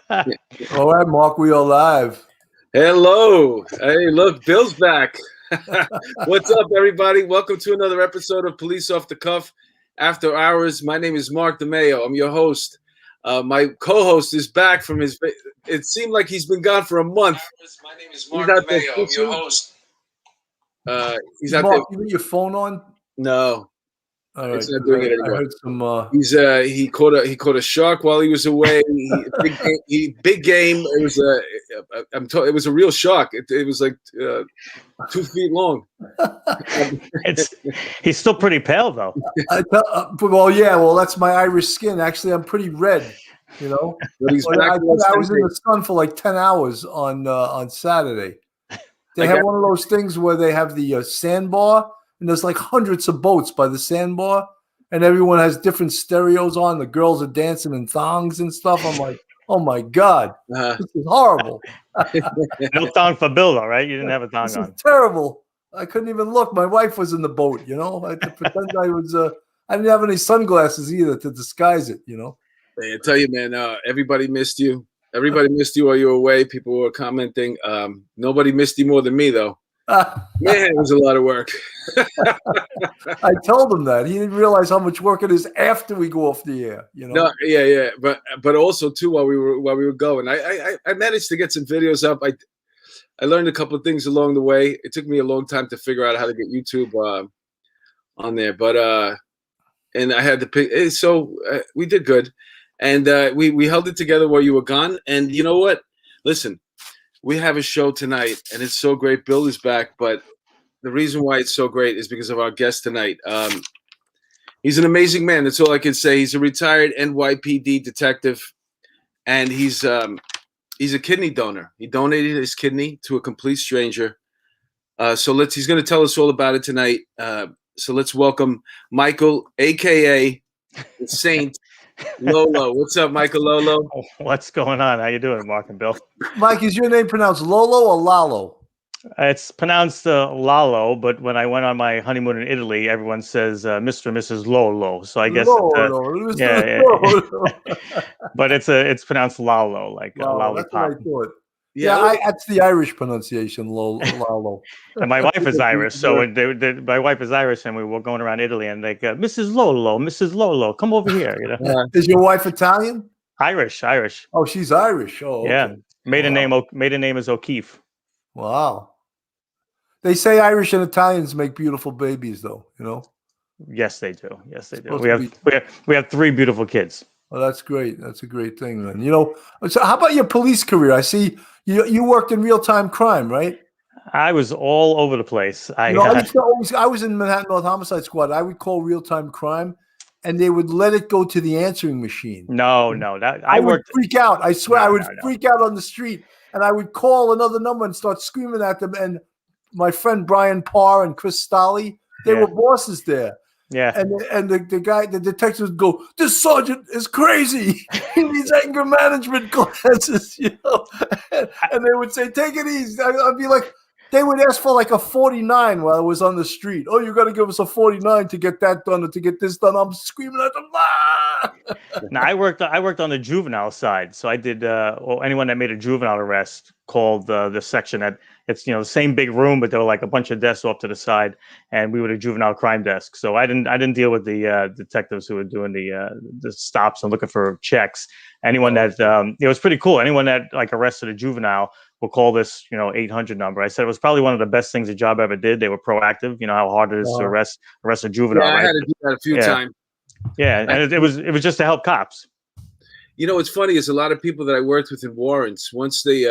All right, Mark, we are live. Hello. Hey, look, Bill's back. What's up, everybody? Welcome to another episode of Police Off the Cuff After Hours. My name is Mark DeMeo. I'm your host. My co-host is back from his. It seemed like he's been gone for a month. My name is Mark DeMeo. I'm your host. He's out Mark, there. you got your phone on? No. All right. It's not doing it I anymore. heard some. He caught a shark while he was away. Big game. It was it was a real shark. It was like 2 feet long. He's still pretty pale though. Well, that's my Irish skin. Actually, I'm pretty red. You know, But he's back. I was in the sun for like 10 hours on Saturday. They have one of those things where they have the sandbar, and there's like hundreds of boats by the sandbar, and everyone has different stereos on. The girls are dancing in thongs and stuff. I'm like, oh my God, this is horrible. No thong for Bill though, right? You didn't have a thong This on. is terrible. I couldn't even look. My wife was in the boat, you know. I had to pretend I was. I didn't have any sunglasses either to disguise it, you know. Hey, I tell you, man, everybody missed you. Everybody missed you while you were away. People were commenting. Nobody missed you more than me, though. Man, it was a lot of work. I told him that. He didn't realize how much work it is after we go off the air, you know. No, yeah. But also too, while we were going, I managed to get some videos up. I learned a couple of things along the way. It took me a long time to figure out how to get YouTube on there, but and I had to pick. So we did good. And we held it together while you were gone. And you know what? Listen, we have a show tonight, and it's so great. Bill is back, but the reason why it's so great is because of our guest tonight. He's an amazing man. That's all I can say. He's a retired NYPD detective, and he's a kidney donor. He donated his kidney to a complete stranger. He's going to tell us all about it tonight. So let's welcome Michael, a.k.a. the Saint. Lollo. What's up, Michael Lollo? What's going on? How you doing, Mark and Bill? Mike, is your name pronounced Lolo or Lalo? It's pronounced Lollo, but when I went on my honeymoon in Italy, everyone says Mr. and Mrs. Lollo. So I guess yeah. But it's pronounced Lollo, like lollipop. That's what I thought. Yeah, that's the Irish pronunciation, Lalo. And my wife is Irish, so my wife is Irish, and we were going around Italy, and like Mrs. Lollo, come over here. You know, is your wife Italian? Irish. Oh, she's Irish. Oh, okay. Yeah. Maiden name is O'Keefe. Wow. They say Irish and Italians make beautiful babies, though. You know. Yes, they do. We have 3 beautiful kids. Well, that's great. That's a great thing, man. You know, so how about your police career? I see you worked in real-time crime, right? I was all over the place. I was in Manhattan North Homicide Squad. I would call real-time crime, and they would let it go to the answering machine. No, I would freak out. I swear, I would freak out on the street, and I would call another number and start screaming at them. And my friend Brian Parr and Chris Stolley, they were bosses there. Yeah, and the detectives would go, "This sergeant is crazy. He needs anger management classes," you know. And they would say, "Take it easy." I'd be like, they would ask for like a 49 while I was on the street. "Oh, you got to give us a 49 to get that done or to get this done." I'm screaming at them. Ah! Now I worked on the juvenile side, so I did. Anyone that made a juvenile arrest called the section that it's the same big room, but there were like a bunch of desks off to the side, and we were the juvenile crime desk. So I didn't deal with the detectives who were doing the stops and looking for checks. Anyone that it was pretty cool. Anyone that like arrested a juvenile will call this 800 number. I said it was probably one of the best things the job ever did. They were proactive. You know how hard it is to arrest a juvenile. Yeah, right? I had to do that a few times. Yeah, and it was just to help cops. You know, what's funny is a lot of people that I worked with in warrants, once they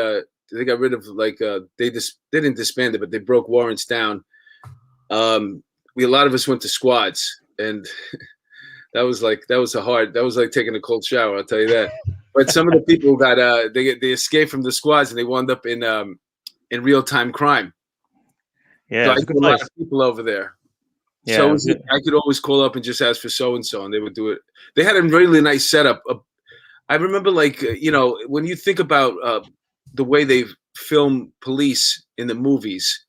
got rid of they didn't disband it, but they broke warrants down. A lot of us went to squads, and that was like taking a cold shower. I'll tell you that. But some of the people got they escaped from the squads and they wound up in real time crime. Yeah, so I knew a lot of people over there. Yeah, so I could always call up and just ask for so and so, and they would do it. They had a really nice setup. I remember, when you think about the way they film police in the movies,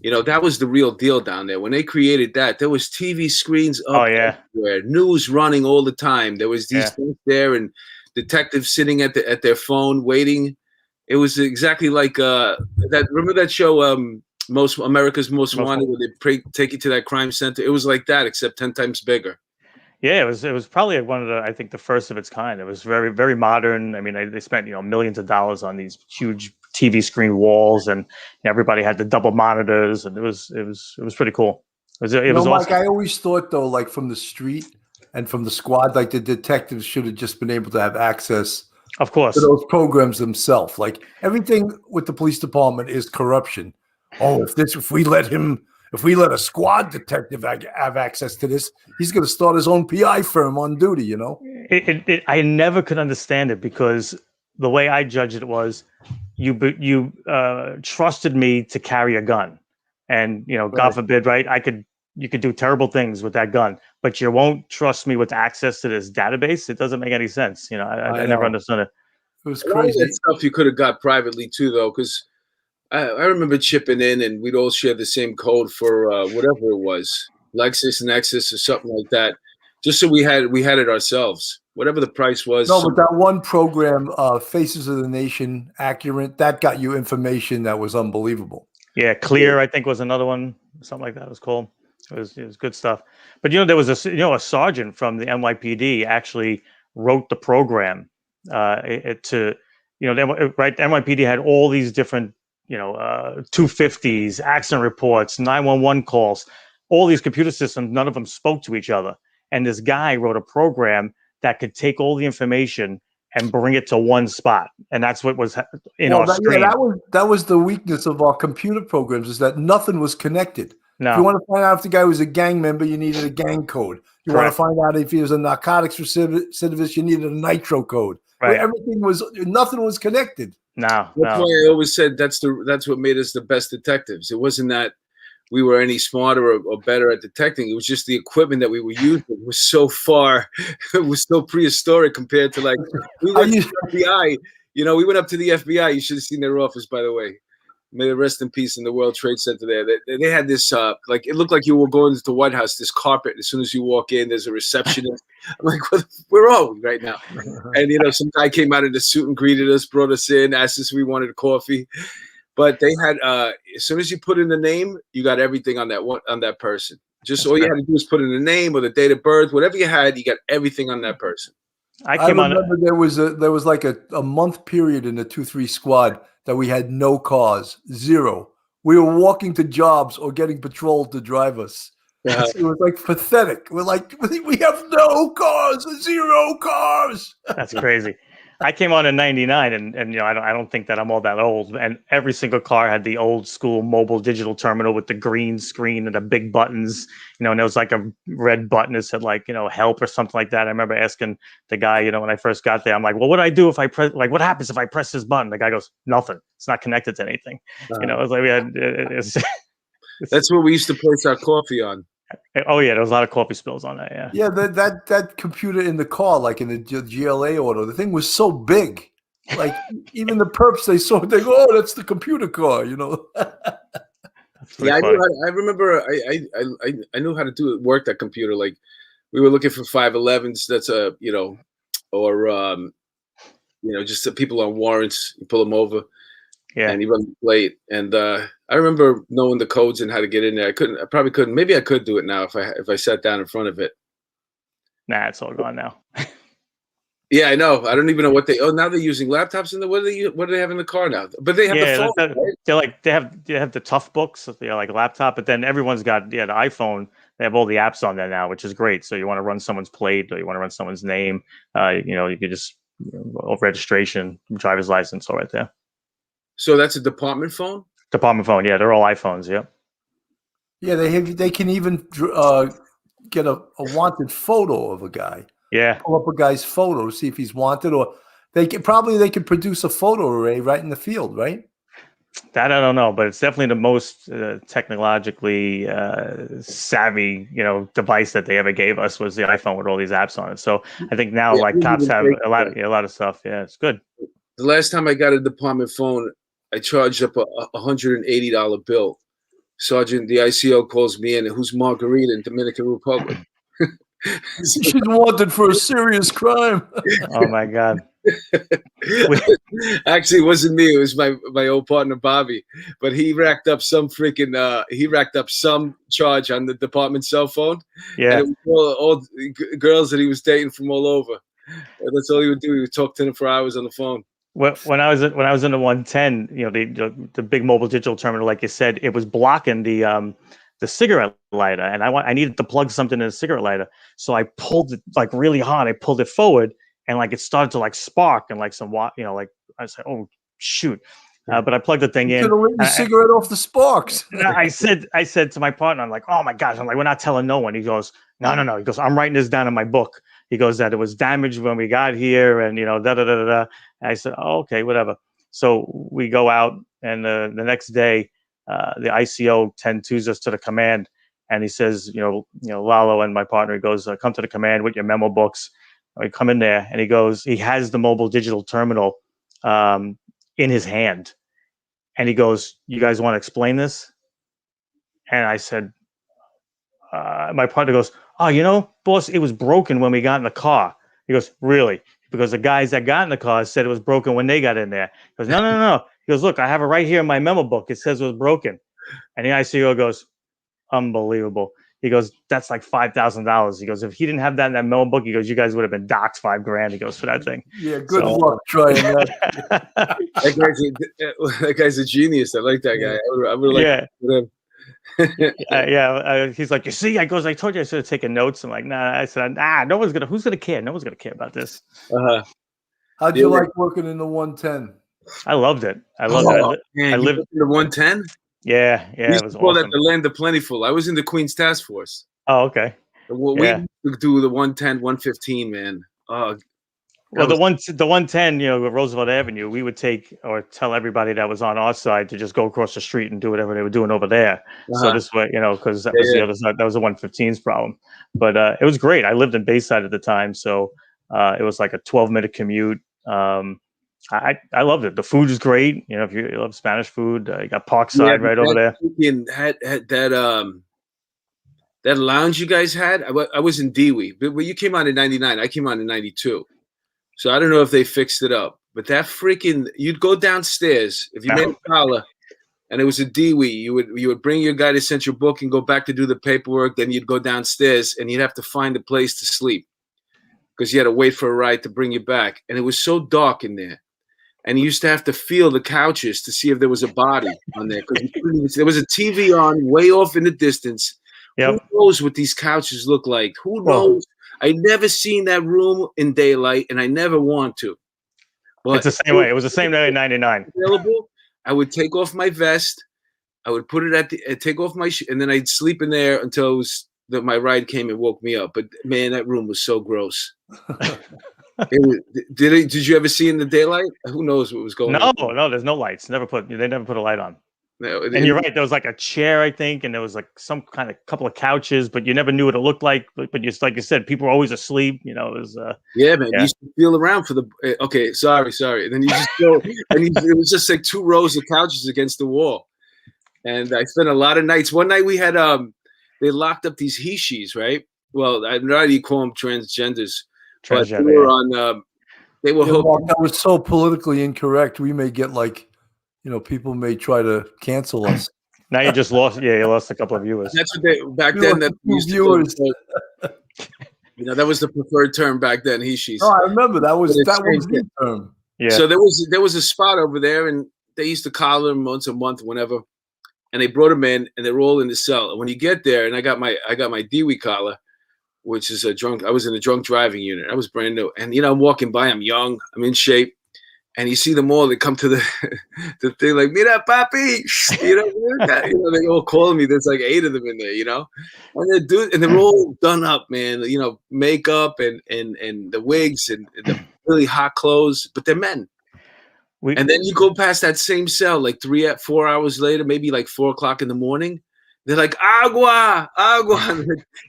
that was the real deal down there. When they created that, there was TV screens up everywhere, news running all the time. There was these things there, and detectives sitting at their phone waiting. It was exactly like that. Remember that show, America's Most Wanted, where they take you to that crime center? It was like that, except 10 times bigger. Yeah, it was probably one of I think the first of its kind. It was very, very modern. I mean, they spent millions of dollars on these huge TV screen walls, and everybody had the double monitors, and it was pretty cool. It was Mike, awesome. I always thought though, like from the street and from the squad, like the detectives should have just been able to have access, of course, to those programs themselves. Like everything with the police department is corruption. Oh, if we let a squad detective have access to this, he's going to start his own PI firm on duty. I never could understand it, because the way I judged it was, you trusted me to carry a gun, and God forbid, right? You could do terrible things with that gun, but you won't trust me with access to this database. It doesn't make any sense. I never understood it. It was crazy. That stuff you could have got privately too, though, because I remember chipping in, and we'd all share the same code for whatever it was, Lexus, Nexus, or something like that, just so we had it ourselves, whatever the price was. No, but that one program, Faces of the Nation, Accurate, that got you information that was unbelievable. Yeah, Clear, I think, was another one, something like that it was called. It was good stuff. But there was a sergeant from the NYPD actually wrote the program right. NYPD had all these different 250s, accident reports, 911 calls, all these computer systems. None of them spoke to each other, and this guy wrote a program that could take all the information and bring it to one spot, and that's what was in our screen. Yeah, that was the weakness of our computer programs, is that nothing was connected. No. If you want to find out if the guy was a gang member, you needed a gang code. You want to find out if he was a narcotics recidivist, you needed a nitro code. Right. Nothing was connected. That's why I always said that's what made us the best detectives. It wasn't that we were any smarter or better at detecting. It was just the equipment that we were using was so far, it was so prehistoric compared to we went to the FBI. We went up to the FBI. You should have seen their office, by the way. May they rest in peace in the World Trade Center there. They had this, it looked like you were going to the White House, this carpet. As soon as you walk in, there's a receptionist. I'm like, where are we right now? And, some guy came out in a suit and greeted us, brought us in, asked us if we wanted coffee. But they had, as soon as you put in the name, you got everything on that person. Just all you had to do was put in the name or the date of birth, whatever you had, you got everything on that person. I remember there was like a month period in the 2-3 squad that we had no cars, zero. We were walking to jobs or getting patrol to drive us. It was like pathetic. We're like, we have no cars, zero cars. That's crazy. I came on in '99, and I don't think that I'm all that old. And every single car had the old school mobile digital terminal with the green screen and the big buttons. And there was like a red button that said help or something like that. I remember asking the guy, when I first got there, I'm like, well, what do I do if I press? What happens if I press this button? The guy goes, nothing. It's not connected to anything. It was like we had. That's what we used to place our coffee on. Oh yeah, there was a lot of coffee spills on that. Yeah. Yeah, that computer in the car, like in the GLA auto, the thing was so big. Like even the perps, they saw it, they go, "Oh, that's the computer car," Yeah, I remember. I knew how to work that computer. Like we were looking for 511s. That's just the people on warrants. You pull them over. Yeah, and he runs late. And I remember knowing the codes and how to get in there. I probably couldn't. Maybe I could do it now if I sat down in front of it. Nah, it's all gone now. Yeah, I know. I don't even know what now they're using laptops in the what do they have in the car now? But they have the phone. Right? They have the tough books, like a laptop, but then everyone's got the iPhone. They have all the apps on there now, which is great. So you want to run someone's plate or you want to run someone's name, you could just registration, driver's license, all right there. So that's a department phone? Department phone, yeah. They're all iPhones, yep. Yeah, they can even get a wanted photo of a guy. Yeah. Pull up a guy's photo to see if he's wanted, or they could produce a photo array right in the field, right? That I don't know, but it's definitely the most technologically savvy, device that they ever gave us was the iPhone with all these apps on it. So I think now cops have a lot of stuff. Yeah, it's good. The last time I got a department phone, I charged up a $180 bill. Sergeant, the ICO calls me in. Who's Margarita in Dominican Republic? She's wanted for a serious crime. Oh my God. Actually, it wasn't me. It was my old partner Bobby. But he racked up some charge on the department cell phone. Yeah. And it was all girls that he was dating from all over. And that's all he would do. He would talk to them for hours on the phone. When I was in the 110, the big mobile digital terminal, like you said, it was blocking the cigarette lighter, and I needed to plug something in the cigarette lighter, so I pulled it like really hard. I pulled it forward, and like it started to like spark and like some like I said, oh shoot. But I plugged the thing in. Could have lit the cigarette off the sparks. I said to my partner, I'm like, oh my gosh, I'm like, we're not telling no one. He goes, no. He goes, I'm writing this down in my book. He goes that it was damaged when we got here, and da da da da da. And I said, oh, okay, whatever. So we go out, and the next day, the ICO 10-2s us to the command, and he says, Lollo and my partner, he goes, come to the command with your memo books. And we come in there, and he goes, he has the mobile digital terminal in his hand. And he goes, you guys want to explain this? And I said, my partner goes, oh, boss, it was broken when we got in the car. He goes, really? Because the guys that got in the car said it was broken when they got in there. He goes, no. He goes, look, I have it right here in my memo book. It says it was broken. And the ICO goes, unbelievable. He goes, that's like $5,000. He goes, if he didn't have that in that memo book, he goes, you guys would have been doxxed $5,000. He goes, for that thing. Yeah, good luck trying that. That guy's a genius. I like that guy. I would like him. He's like, you see, I told you I should have taken notes. I'm like, nah. I said, who's gonna care? No one's gonna care about this. How'd you like working in the 110? I loved it. I lived in the 110. Yeah, it was awesome. That the land of plentiful. I was in the Queens Task Force. Oh, okay. We do the 110, 115, man. Well, the 110, Roosevelt Avenue, we would take or tell everybody that was on our side to just go across the street and do whatever they were doing over there. So this way, because that was the other side. That was the 115's problem. But it was great. I lived in Bayside at the time, so it was like a 12-minute commute. I loved it. The food is great. If you love Spanish food, you got Parkside right over there. Had that lounge you guys had. I was in Dewey, but when you came on in '99, I came on in '92. So I don't know if they fixed it up, but that you'd go downstairs if you made a collar, and it was a Dewey. You would bring your guy to send your book and go back to do the paperwork. Then you'd go downstairs and you'd have to find a place to sleep because you had to wait for a ride to bring you back. And it was so dark in there. And you used to have to feel the couches to see if there was a body on there. Because there was a TV on way off in the distance. Yep. Who knows what these couches look like? Who knows? I never seen that room in daylight, and I never want to. But it's the same way. It was the same day in '99. Available. I would take off my vest. I would put it take off my and then I'd sleep in there until my ride came and woke me up. But man, that room was so gross. Did you ever see in the daylight? Who knows what was going on? No, there's no lights. They never put a light on. No, and you're right. There was like a chair, I think, and there was like some kind of couple of couches, but you never knew what it looked like. But just like you said, people were always asleep. It was. Yeah, man. You used to feel around for the. Okay, sorry. And then you just go, and it was just like 2 rows of couches against the wall. And I spent a lot of nights. One night we had they locked up these he-she's, right? Well, I don't know how you call them transgenders. But they were on. They were Mark, that was so politically incorrect. We may get people may try to cancel us. Now you just lost. Yeah, you lost a couple of viewers. That's what they back then. That viewers. That was the preferred term back then. He/she's. Oh, I remember that was the term. Yeah. So there was a spot over there, and they used to call them once a month, whenever. And they brought them in, and they were all in the cell. And when you get there, and I got my Dewey collar, which is I was in a drunk driving unit. I was brand new. And, I'm walking by, I'm young, I'm in shape. And you see them all, they come to the thing like, mira, papi. They all calling me. There's like 8 of them in there, And they're all done up, man. Makeup and the wigs and the really hot clothes, but they're men. And then you go past that same cell like 4 hours later, maybe like 4 o'clock in the morning. They're like, agua.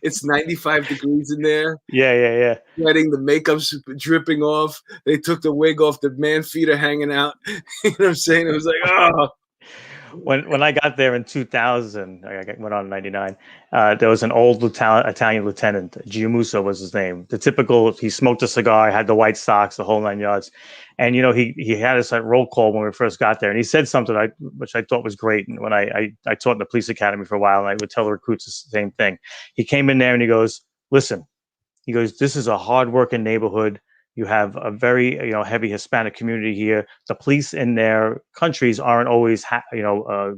It's 95 degrees in there. Yeah. Sweating, the makeup's dripping off. They took the wig off, the man feet are hanging out. You know what I'm saying? It was like, oh. when I got there in 2000, went on in 99. There was an old Italian lieutenant, Giamuso was his name. The typical, he smoked a cigar, had the white socks, the whole 9 yards. And he had us at roll call when we first got there, and he said something which I thought was great. And when I taught in the police academy for a while, and I would tell the recruits the same thing. He came in there and he goes, "Listen," he goes, "this is a hard-working neighborhood. You have a very heavy Hispanic community here. The police in their countries aren't always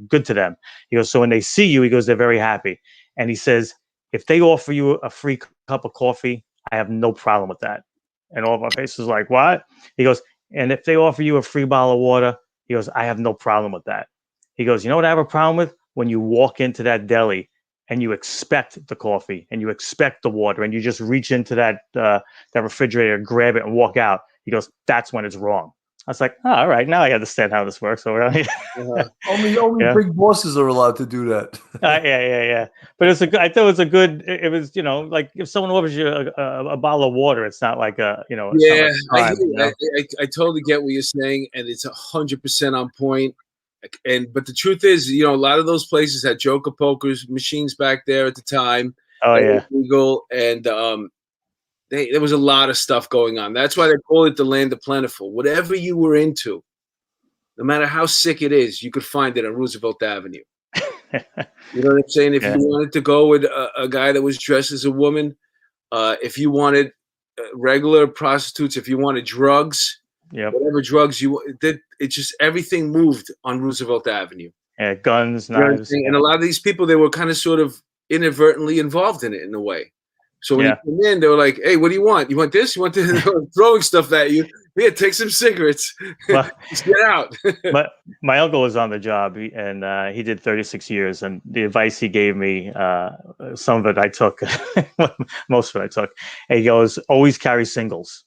good to them." He goes, "So when they see you," he goes, "they're very happy." And he says, "If they offer you a free cup of coffee, I have no problem with that." And all of our faces like, "What?" He goes, "And if they offer you a free bottle of water," he goes, "I have no problem with that." He goes, "You know what I have a problem with? When you walk into that deli and you expect the coffee and you expect the water and you just reach into that refrigerator, grab it and walk out." He goes, "That's when it's wrong." I was like, "Oh, all right, now I understand how this works." So Only big bosses are allowed to do that. yeah. But I thought it was a good. It was like if someone offers you a bottle of water, it's not like a Yeah, crime, I totally get what you're saying, and it's 100% on point. But the truth is, a lot of those places had joker pokers machines back there at the time. Oh yeah, legal, and there was a lot of stuff going on. That's why they call it the land of plentiful. Whatever you were into, no matter how sick it is, you could find it on Roosevelt Avenue. You know what I'm saying? If you wanted to go with a guy that was dressed as a woman, if you wanted regular prostitutes, if you wanted drugs, whatever drugs you did, it just everything moved on Roosevelt Avenue. Yeah, guns, knives, and a lot of these people, they were kind of sort of inadvertently involved in it in a way. So when you came in, they were like, "Hey, what do you want? You want this? You want this?" Throwing stuff at you. Here, take some cigarettes. Just get out. But my uncle was on the job, and he did 36 years. And the advice he gave me, some of it I took, most of it I took. And he goes, "Always carry singles."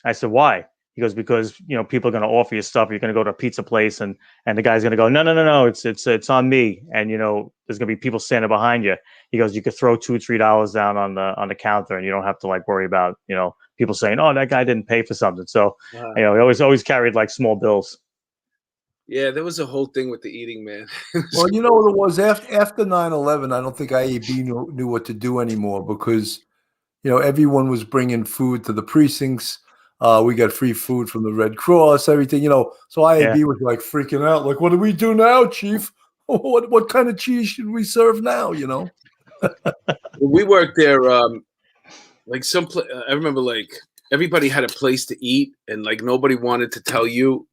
I said, "Why?" He goes, "Because people are going to offer you stuff. You're going to go to a pizza place, and the guy's going to go, no, it's on me, and there's going to be people standing behind you." He goes, "You could throw $2-3 down on the counter, and you don't have to worry about people saying, 'Oh, that guy didn't pay for something.'" So he always carried small bills. Yeah, there was a whole thing with the eating, man. Well, you know what it was after 9/11. I don't think IAB knew what to do anymore because everyone was bringing food to the precincts. We got free food from the Red Cross, everything, So IAB was freaking out, what do we do now, Chief? What kind of cheese should we serve now? We worked there. I remember everybody had a place to eat, and nobody wanted to tell you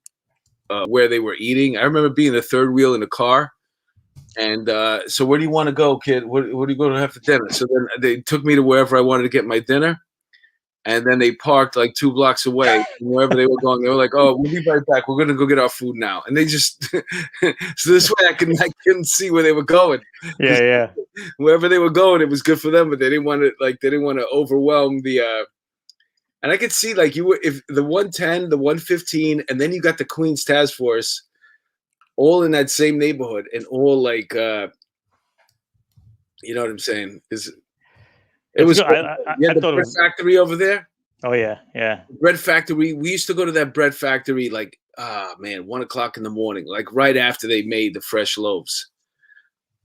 where they were eating. I remember being the third wheel in the car, and so where do you want to go, kid? What are you going to have for dinner? So then they took me to wherever I wanted to get my dinner. And then they parked 2 blocks away. And wherever they were going, they were like, "Oh, we'll be right back. We're gonna go get our food now." And they just so this way I couldn't see where they were going. Yeah. Wherever they were going, it was good for them, but they didn't want to overwhelm the. And I could see you were if the 110, the 115, and then you got the Queens Task Force, all in that same neighborhood, and all you know what I'm saying? It was the bread factory over there. Oh yeah. Bread factory. We used to go to that bread factory 1 o'clock in the morning, right after they made the fresh loaves.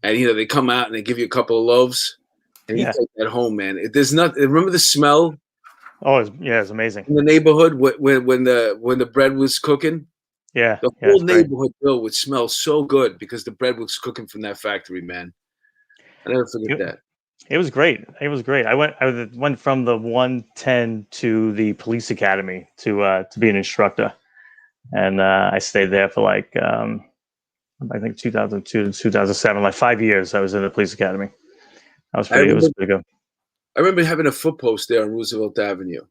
And they come out and they give you a couple of loaves, and you take that home, man. There's nothing. Remember the smell? Oh, it's amazing. In the neighborhood when the bread was cooking. Yeah, the whole neighborhood bill would smell so good because the bread was cooking from that factory, man. I never forget that. It was great. I went from the 110 to the police academy to be an instructor, and I stayed there for I think 2002 to 2007, 5 years. I was in the police academy. It was pretty good. I remember having a foot post there on Roosevelt Avenue.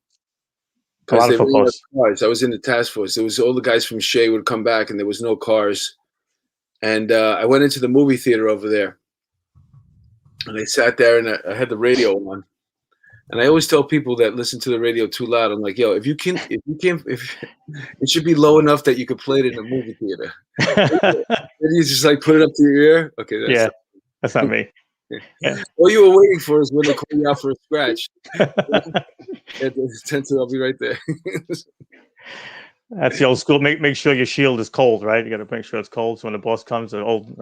A lot of foot posts. Cars. I was in the task force. There was all the guys from Shea would come back, and there was no cars. And I went into the movie theater over there. And I sat there and I had the radio on, and I always tell people that listen to the radio too loud. I'm like, "Yo, if it should be low enough that you could play it in a movie theater." And you just put it up to your ear. Okay, that's not me. Yeah. All you were waiting for is when they call you out for a scratch. I'll be right there. That's the old school. Make sure your shield is cold, right? You got to make sure it's cold. So when the boss comes, the old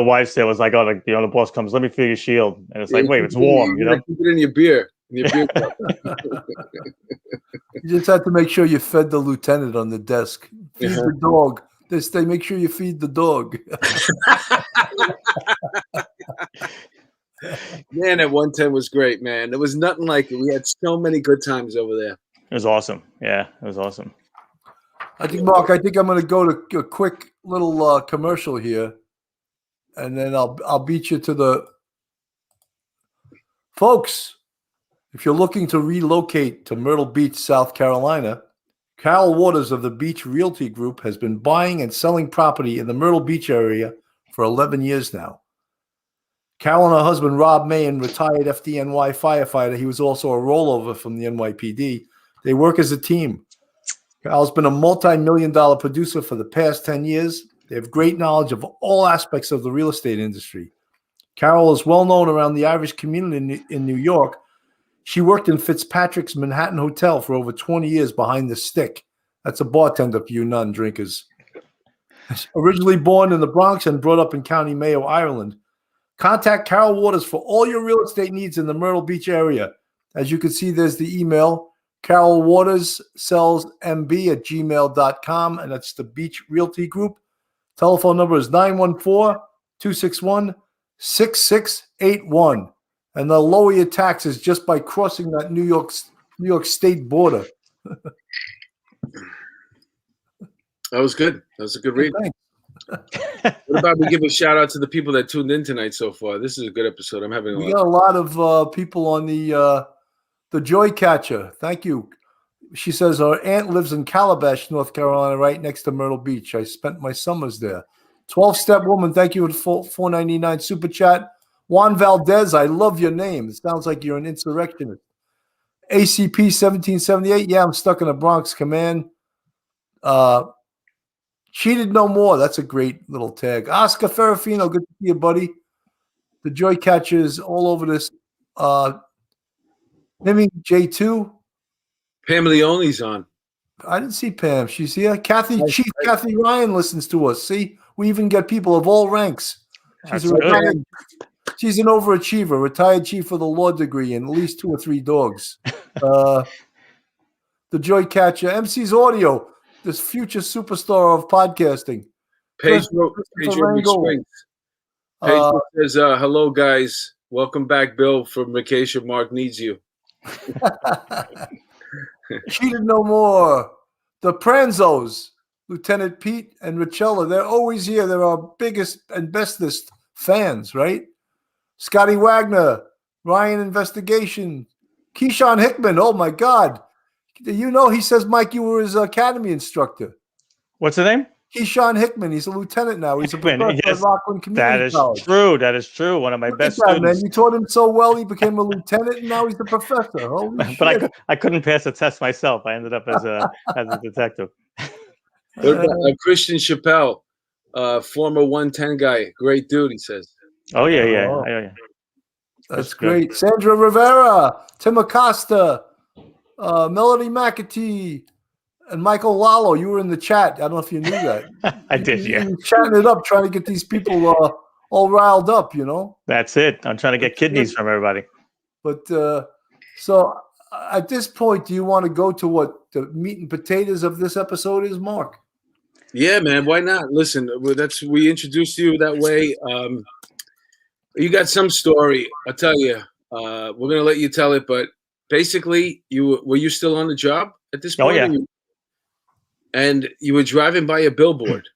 wives there was like, oh, like the boss comes, let me feel your shield, and it's like, wait, it's warm, You keep it in your beer, cup. You just have to make sure you fed the lieutenant on the desk. Feed the dog. They make sure you feed the dog. Man, that 110 was great, man. There was nothing like it. We had so many good times over there. It was awesome. Yeah, it was awesome. I think, Mark, I'm going to go to a quick little commercial here, and then I'll beat you to the folks. If you're looking to relocate to Myrtle Beach, South Carolina, Carol Waters of the Beach Realty Group has been buying and selling property in the Myrtle Beach area for 11 years now. Carol and her husband, Rob Mayen, retired FDNY firefighter. He was also a rollover from the NYPD. They work as a team. Carol's been a multi-million-dollar producer for the past 10 years. They have great knowledge of all aspects of the real estate industry. Carol is well known around the Irish community in New York. She worked in Fitzpatrick's Manhattan Hotel for over 20 years behind the stick. That's a bartender for you non-drinkers. Originally born in the Bronx and brought up in County Mayo, Ireland. Contact Carol Waters for all your real estate needs in the Myrtle Beach area. As you can see, there's the email, carolwaterssalesmb@gmail.com, and that's the Beach Realty Group. Telephone number is 914-261-6681. And they'll lower your taxes just by crossing that New York State border. That was good. That was a good read. What about we give a shout out to the people that tuned in tonight so far? This is a good episode. I'm having We got a lot of people on the Joy Catcher. Thank you. She says our aunt lives in Calabash, North Carolina, right next to Myrtle Beach. I spent my summers there. 12-step woman. Thank you for $4.99 super chat. Juan Valdez, I love your name. It sounds like you're an insurrectionist. ACP 1778. Yeah, I'm stuck in the Bronx command. Cheated no more. That's a great little tag. Oscar Ferrafino, good to see you, buddy. The Joy Catchers all over this. Maybe J2. Pam Leone's on. I didn't see Pam. She's here. Kathy Ryan listens to us. See, we even get people of all ranks. She's an overachiever, retired chief with a law degree and at least 2 or 3 dogs. The Joy Catcher, MC's Audio, this future superstar of podcasting. Pedro says, hello, guys. Welcome back, Bill, from vacation. Mark needs you. Cheated no more. The Pranzos, Lieutenant Pete and Richella, they're always here. They're our biggest and bestest fans, right? Scotty Wagner, Ryan Investigation, Keyshawn Hickman. Oh my God. You know, he says, Mike, you were his academy instructor. What's the name? Keyshawn Hickman. He's a lieutenant now. He's a professor at Rockland Community College. That is true. One of my best students. Man. You taught him so well, he became a lieutenant, and now he's the professor. Holy shit. But I couldn't pass the test myself. I ended up as a detective. Christian Chappelle, former 110 guy. Great dude, he says. Oh, yeah. That's great. Sandra Rivera, Tim Acosta, Melody McAtee, and Michael Lollo. You were in the chat. I don't know if you knew that. I did, yeah. You were chatting it up, trying to get these people all riled up, you know? That's it. I'm trying to get kidneys from everybody. But so at this point, do you want to go to what the meat and potatoes of this episode is, Mark? Yeah, man. Why not? Listen, we introduced you that way. You got some story. I'll tell you. We're going to let you tell it, but basically, were you still on the job at this point? Oh, yeah. And you were driving by a billboard.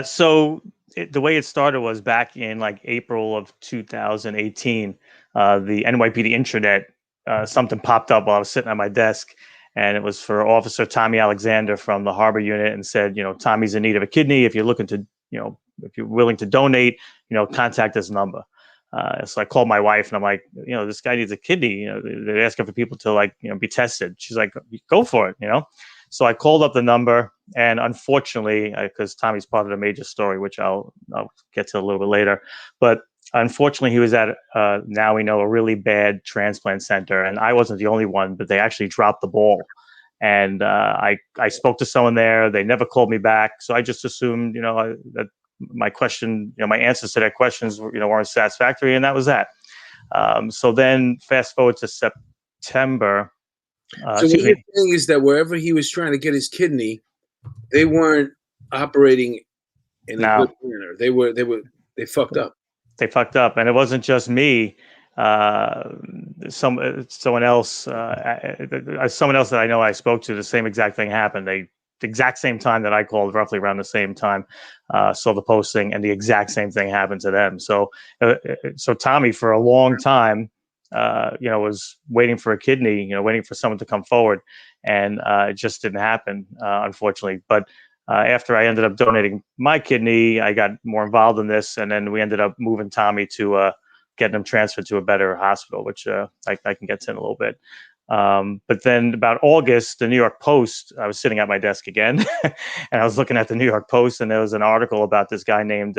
So the way it started was back in like April of 2018. The NYPD intranet, something popped up while I was sitting at my desk, and it was for Officer Tommy Alexander from the Harbor Unit, and said, Tommy's in need of a kidney. If you're looking to, if you're willing to donate, contact this number. So I called my wife and I'm like, this guy needs a kidney. They're asking for people to be tested. She's like, go for it, So I called up the number, and unfortunately, because Tommy's part of the major story, which I'll get to a little bit later, but unfortunately, he was at now we know a really bad transplant center, and I wasn't the only one, but they actually dropped the ball. And I spoke to someone there. They never called me back, so I just assumed, that my question, my answers to their questions, weren't satisfactory, and that was that. So then, fast forward to September. So what you're saying is that wherever he was trying to get his kidney, they weren't operating in a good manner. They fucked up. They fucked up, and it wasn't just me. Someone else that I know I spoke to, the same exact thing happened. The exact same time that I called, roughly around the same time, saw the posting, and the exact same thing happened to them. So Tommy, for a long time, was waiting for a kidney, waiting for someone to come forward, and it just didn't happen, unfortunately. But after I ended up donating my kidney, I got more involved in this, and then we ended up moving Tommy to getting him transferred to a better hospital, which I can get to in a little bit. But then about August, the New York Post, I was sitting at my desk again, and I was looking at the New York Post, and there was an article about this guy named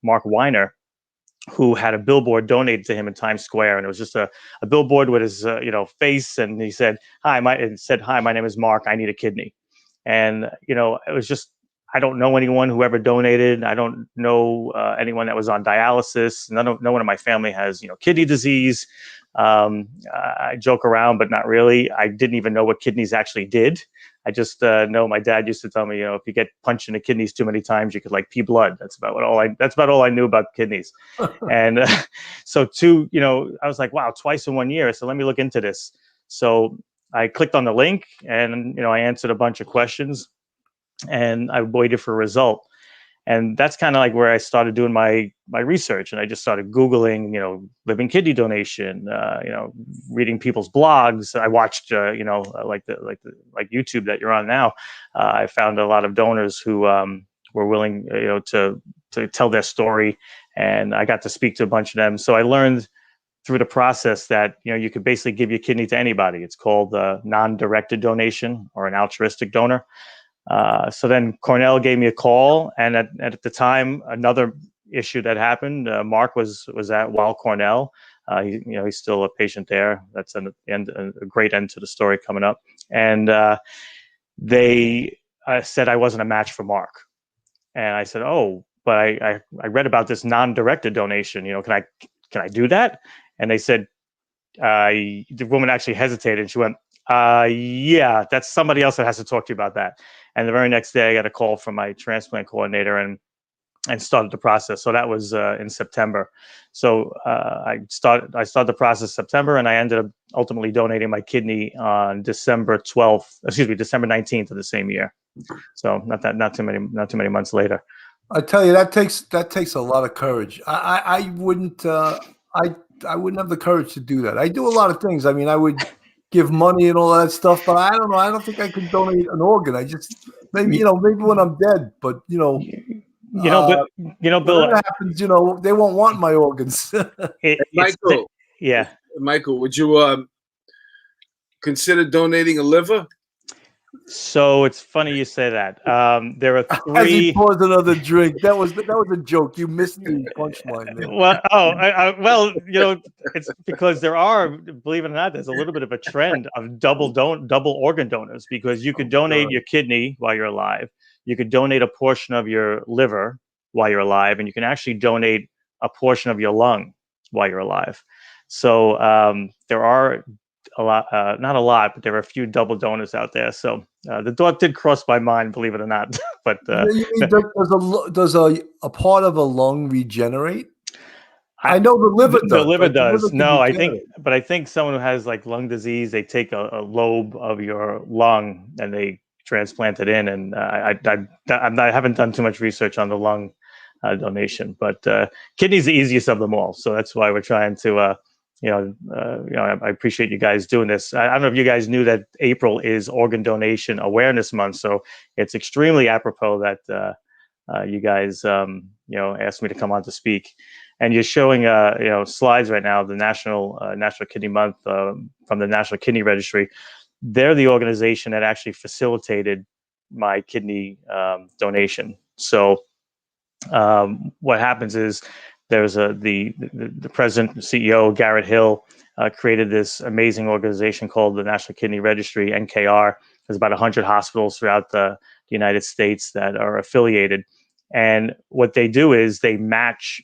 Mark Weiner, who had a billboard donated to him in Times Square, and it was just a billboard with his face, and he said, "Hi, my name is Mark. I need a kidney." And it was just, I don't know anyone who ever donated. I don't know anyone that was on dialysis. No one in my family has kidney disease. I joke around, but not really. I didn't even know what kidneys actually did. I just know my dad used to tell me, if you get punched in the kidneys too many times, you could pee blood. That's about all I knew about kidneys. And so I was like, wow, twice in 1 year. So let me look into this. So I clicked on the link, and I answered a bunch of questions, and I waited for a result. And that's kind of like where I started doing my research, and I just started Googling, living kidney donation, reading people's blogs. I watched, like YouTube that you're on now. I found a lot of donors who were willing, to tell their story, and I got to speak to a bunch of them. So I learned through the process that you could basically give your kidney to anybody. It's called non-directed donation, or an altruistic donor. So then Cornell gave me a call, and at the time, another issue that happened. Mark was at Weill Cornell. He's still a patient there. That's a great end to the story coming up. And they said I wasn't a match for Mark, and I said, "Oh, but I read about this non-directed donation. Can I do that?" And they said, the woman actually hesitated, and she went, "Yeah, that's somebody else that has to talk to you about that." And the very next day, I got a call from my transplant coordinator and started the process. So that was in September. So I started the process September, and I ended up ultimately donating my kidney on December 19th of the same year. So not too many months later. I tell you, that takes a lot of courage. I wouldn't have the courage to do that. I do a lot of things. I mean, I would give money and all that stuff, but I don't know. I don't think I could donate an organ. I just maybe when I'm dead, but Bill, when that happens, they won't want my organs. Michael, yeah. Michael, would you consider donating a liver? So it's funny you say that. There are three. As he pours another drink, that was a joke. You missed the punchline there. Well, it's because there are, believe it or not, there's a little bit of a trend of double organ donors, because you could donate your kidney while you're alive, you could donate a portion of your liver while you're alive, and you can actually donate a portion of your lung while you're alive. So there are a lot, not a lot, but there are a few double donors out there. So the thought did cross my mind, believe it or not. But does a part of a lung regenerate? I know the liver does. The liver does. The liver No, I think someone who has lung disease, they take a lobe of your lung and they transplant it in. And I haven't done too much research on the lung donation, but kidney's the easiest of them all. So that's why we're trying to. I appreciate you guys doing this. I don't know if you guys knew that April is Organ Donation Awareness Month, so it's extremely apropos that you guys, asked me to come on to speak. And you're showing, slides right now, the National Kidney Month from the National Kidney Registry. They're the organization that actually facilitated my kidney donation. So what happens is, there's the president, CEO, Garrett Hill, created this amazing organization called the National Kidney Registry, NKR. There's about 100 hospitals throughout the United States that are affiliated. And what they do is they match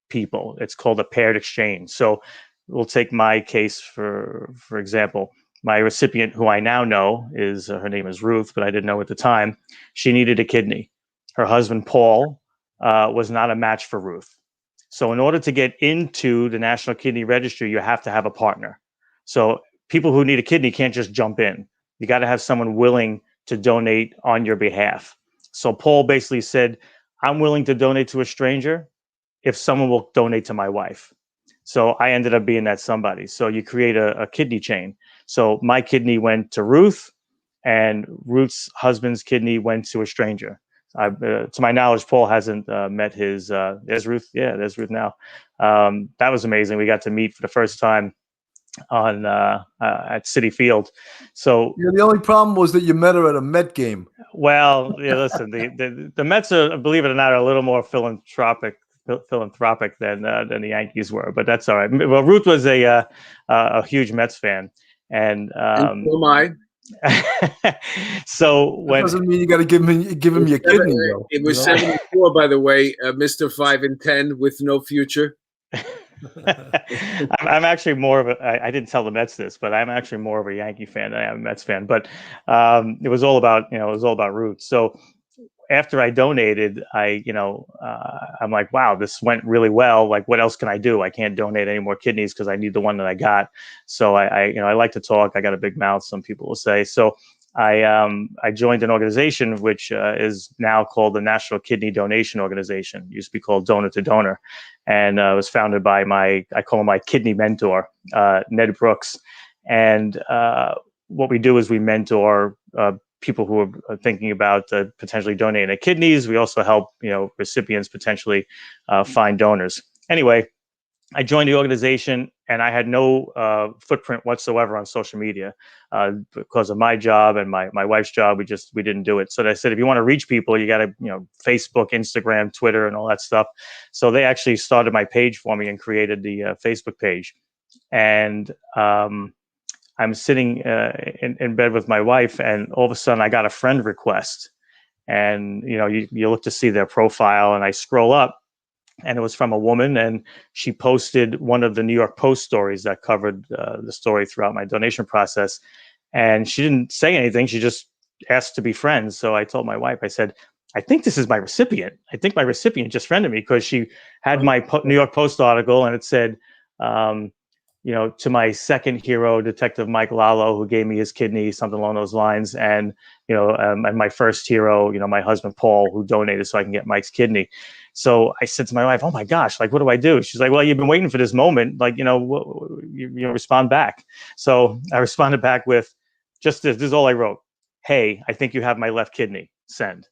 people. It's called a paired exchange. So we'll take my case for example. My recipient, who I now know, is her name is Ruth, but I didn't know at the time. She needed a kidney. Her husband, Paul, was not a match for Ruth. So in order to get into the National Kidney Registry, you have to have a partner. So people who need a kidney can't just jump in. You got to have someone willing to donate on your behalf. So Paul basically said, I'm willing to donate to a stranger if someone will donate to my wife. So I ended up being that somebody. So you create a kidney chain. So my kidney went to Ruth, and Ruth's husband's kidney went to a stranger. To my knowledge, Paul hasn't met his. There's Ruth. Yeah, there's Ruth now. That was amazing. We got to meet for the first time on at Citi Field. So yeah, the only problem was that you met her at a Met game. Well, yeah. Listen, the Mets are, believe it or not, are a little more philanthropic than the Yankees were, but that's all right. Well, Ruth was a huge Mets fan, and so am I. so when that doesn't mean you got to give him your kidney. Though, it was 74, by the way, Mr. 5 and 10 with no future. I'm actually more of a. I didn't tell the Mets this, but I'm actually more of a Yankee fan than I am a Mets fan. But it was all about Ruth. So after I donated, I'm like, wow, this went really well. Like, what else can I do? I can't donate any more kidneys because I need the one that I got. So I like to talk. I got a big mouth, some people will say. So I joined an organization which is now called the National Kidney Donation Organization. It used to be called Donor to Donor, and it was founded by I call him my kidney mentor, Ned Brooks. And what we do is we mentor people who are thinking about potentially donating their kidneys. We also help recipients potentially find donors. Anyway, I joined the organization, and I had no footprint whatsoever on social media because of my job and my wife's job. We didn't do it. So they said, if you want to reach people, you got to Facebook, Instagram, Twitter, and all that stuff. So they actually started my page for me and created the Facebook page. And I'm sitting in bed with my wife, and all of a sudden I got a friend request. And you look to see their profile, and I scroll up, and it was from a woman, and she posted one of the New York Post stories that covered the story throughout my donation process. And she didn't say anything. She just asked to be friends. So I told my wife, I said, I think this is my recipient. I think my recipient just friended me, because she had my New York Post article, and it said, to my second hero, Detective Michael Lollo, who gave me his kidney, something along those lines. And, and my first hero, my husband, Paul, who donated so I can get Mike's kidney. So I said to my wife, oh my gosh, like, what do I do? She's like, well, you've been waiting for this moment. Like, you respond back. So I responded back with just this is all I wrote. Hey, I think you have my left kidney. Send.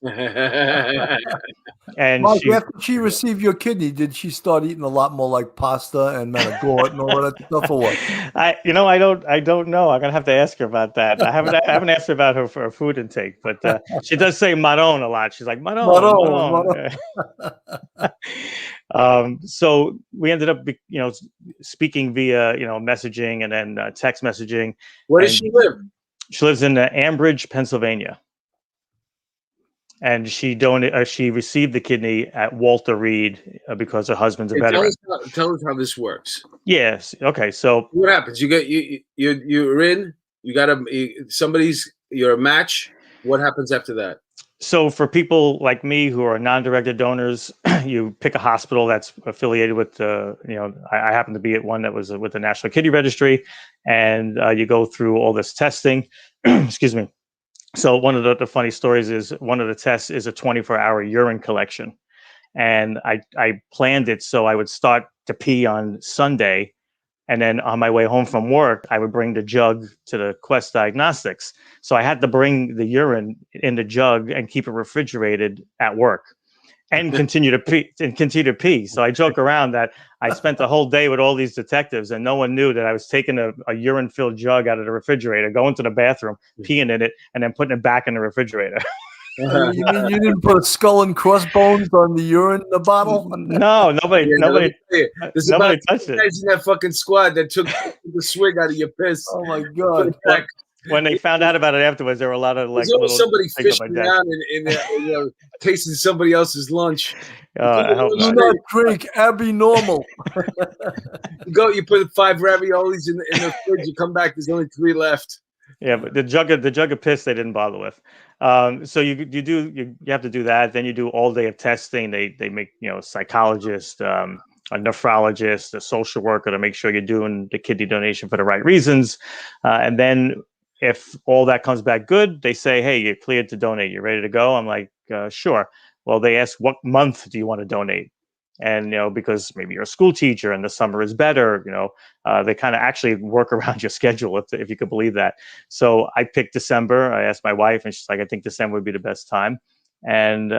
And Mike, after she received your kidney, did she start eating a lot more like pasta and managort and all that stuff, or what? I don't know. I'm gonna have to ask her about that. I haven't asked her about her food intake, but she does say "Maron" a lot. She's like Maron. So we ended up, speaking via messaging and then text messaging. Where does she live? She lives in Ambridge, Pennsylvania. And she received the kidney at Walter Reed because her husband's a veteran. Tell us how this works. Yes. Okay. So what happens? You're in. You got you're a match. What happens after that? So for people like me who are non-directed donors, you pick a hospital that's affiliated with I happen to be at one that was with the National Kidney Registry, and you go through all this testing. Excuse me. So one of the funny stories is one of the tests is a 24-hour urine collection. And I planned it so I would start to pee on Sunday. And then on my way home from work, I would bring the jug to the Quest Diagnostics. So I had to bring the urine in the jug and keep it refrigerated at work and continue to pee. So I joke around that I spent the whole day with all these detectives, and no one knew that I was taking a urine-filled jug out of the refrigerator, going to the bathroom, peeing in it, and then putting it back in the refrigerator. You mean you didn't put a skull and crossbones on the urine bottle? No, nobody, nobody, There's nobody about touched 2 it. guys in that fucking squad that took the swig out of your piss. Oh my Put God! it back. When they found out about it afterwards, there were a lot of like There's always little somebody things on my fishing desk. around and tasting somebody else's lunch. I hope Do not. not drink Abby Normal. You go, you put 5 raviolis in the fridge. You come back, there's only 3 left. Yeah, but the jug of piss they didn't bother with. So you have to do that. Then you do all day of testing. They make a psychologist, a nephrologist, a social worker to make sure you're doing the kidney donation for the right reasons. And then if all that comes back good, they say, hey, you're cleared to donate. You're ready to go. I'm like, sure. Well, they ask, what month do you want to donate? And because maybe you're a school teacher and the summer is better, they kind of actually work around your schedule, if you could believe that. So I picked December. I asked my wife, and she's like, I think December would be the best time. And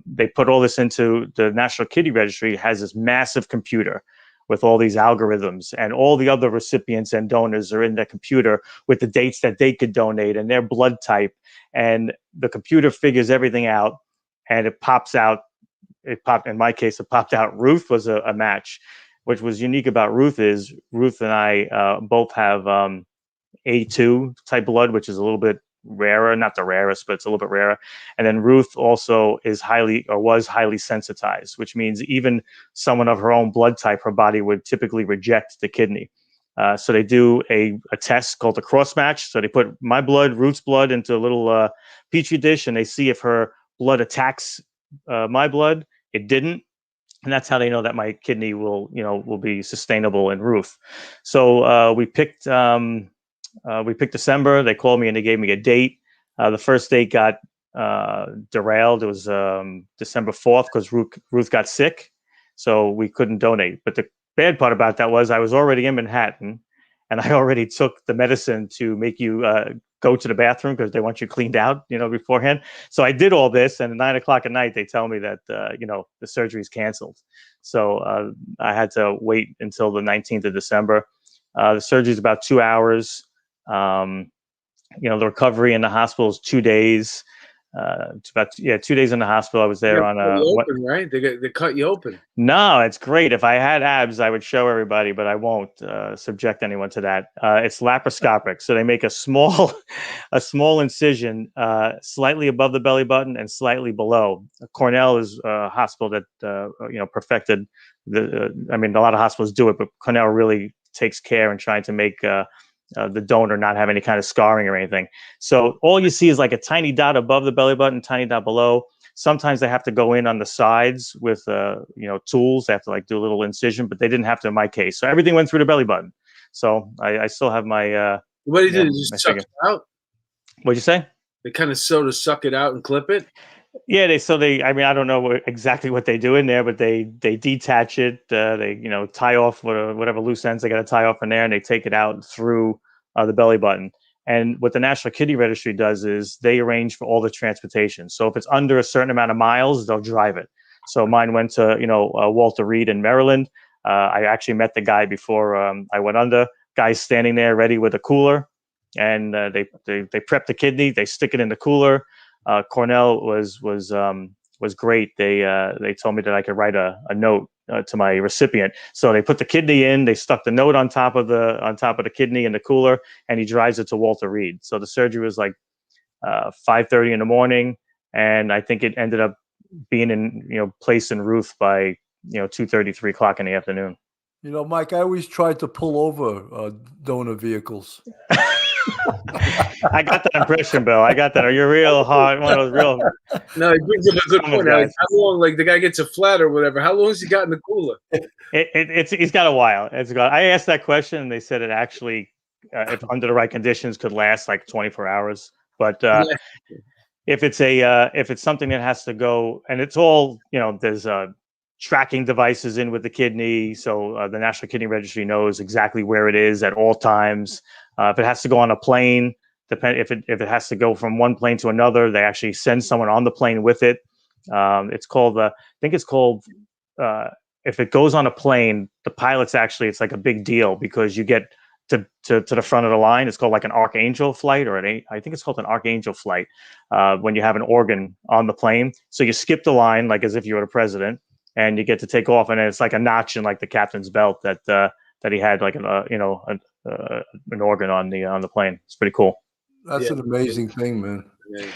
they put all this into the National Kidney Registry. Has this massive computer with all these algorithms, and all the other recipients and donors are in the computer with the dates that they could donate and their blood type. And the computer figures everything out, and it pops out. In my case, it popped out Ruth was a match. Which was unique about Ruth is Ruth and I both have A2 type blood, which is a little bit rarer, not the rarest, but it's a little bit rarer. And then Ruth also was highly sensitized, which means even someone of her own blood type, her body would typically reject the kidney. So they do a test called a cross match. So they put my blood, Ruth's blood into a little petri dish, and they see if her blood attacks my blood. It didn't. And that's how they know that my kidney will be sustainable in Ruth. So we picked December. They called me and they gave me a date. The first date got derailed. It was December 4th because Ruth got sick, so we couldn't donate. But the bad part about that was I was already in Manhattan, and I already took the medicine to make you go to the bathroom because they want you cleaned out, beforehand. So I did all this, and at 9 o'clock at night, they tell me that, the surgery is canceled. So I had to wait until the 19th of December. The surgery is about 2 hours. The recovery in the hospital is 2 days. It's about 2 days in the hospital. I was there on open, right? They cut you open. No, it's great. If I had abs, I would show everybody, but I won't subject anyone to that. It's laparoscopic, so they make a small incision slightly above the belly button and slightly below. Cornell is a hospital that perfected the. I mean, a lot of hospitals do it, but Cornell really takes care in trying to make the donor not have any kind of scarring or anything. So all you see is like a tiny dot above the belly button, tiny dot below. Sometimes they have to go in on the sides with tools. They have to do a little incision, but they didn't have to in my case. So everything went through the belly button. So I still have my. What do you do? Just suck it out? What'd you say? They kind of sort of suck it out and clip it. Yeah, I mean, I don't know exactly what they do in there, but they detach it. They tie off whatever loose ends they got to tie off in there, and they take it out through the belly button. And what the National Kidney Registry does is they arrange for all the transportation. So if it's under a certain amount of miles, they'll drive it. So mine went to Walter Reed in Maryland. I actually met the guy before I went under. Guy's standing there ready with a cooler, and they prep the kidney. They stick it in the cooler. Cornell was great. They told me that I could write a note to my recipient. So they put the kidney in. They stuck the note on top of the kidney in the cooler, and he drives it to Walter Reed. So the surgery was like 5:30 in the morning, and I think it ended up being in placed in Ruth by 2:30, 3 o'clock in the afternoon. Mike, I always tried to pull over donor vehicles. I got that impression, Bill. I got that. Are you real hard? One of those real. No, it brings up a good point. How long, the guy gets a flat or whatever? How long has he got in the cooler? He's got a while. I asked that question, and they said it actually, if under the right conditions, could last like 24 hours. But if it's something that has to go, and it's all there's tracking devices in with the kidney, so the National Kidney Registry knows exactly where it is at all times. If it has to go on a plane, if it has to go from one plane to another, they actually send someone on the plane with it. It's called if it goes on a plane, the pilots it's like a big deal because you get to the front of the line. It's called like an Archangel flight, or I think it's called an Archangel flight, when you have an organ on the plane. So you skip the line like as if you were the president, and you get to take off, and it's like a notch in like the captain's belt that he had like an organ on the plane. It's pretty cool. That's an amazing thing, man. Yeah.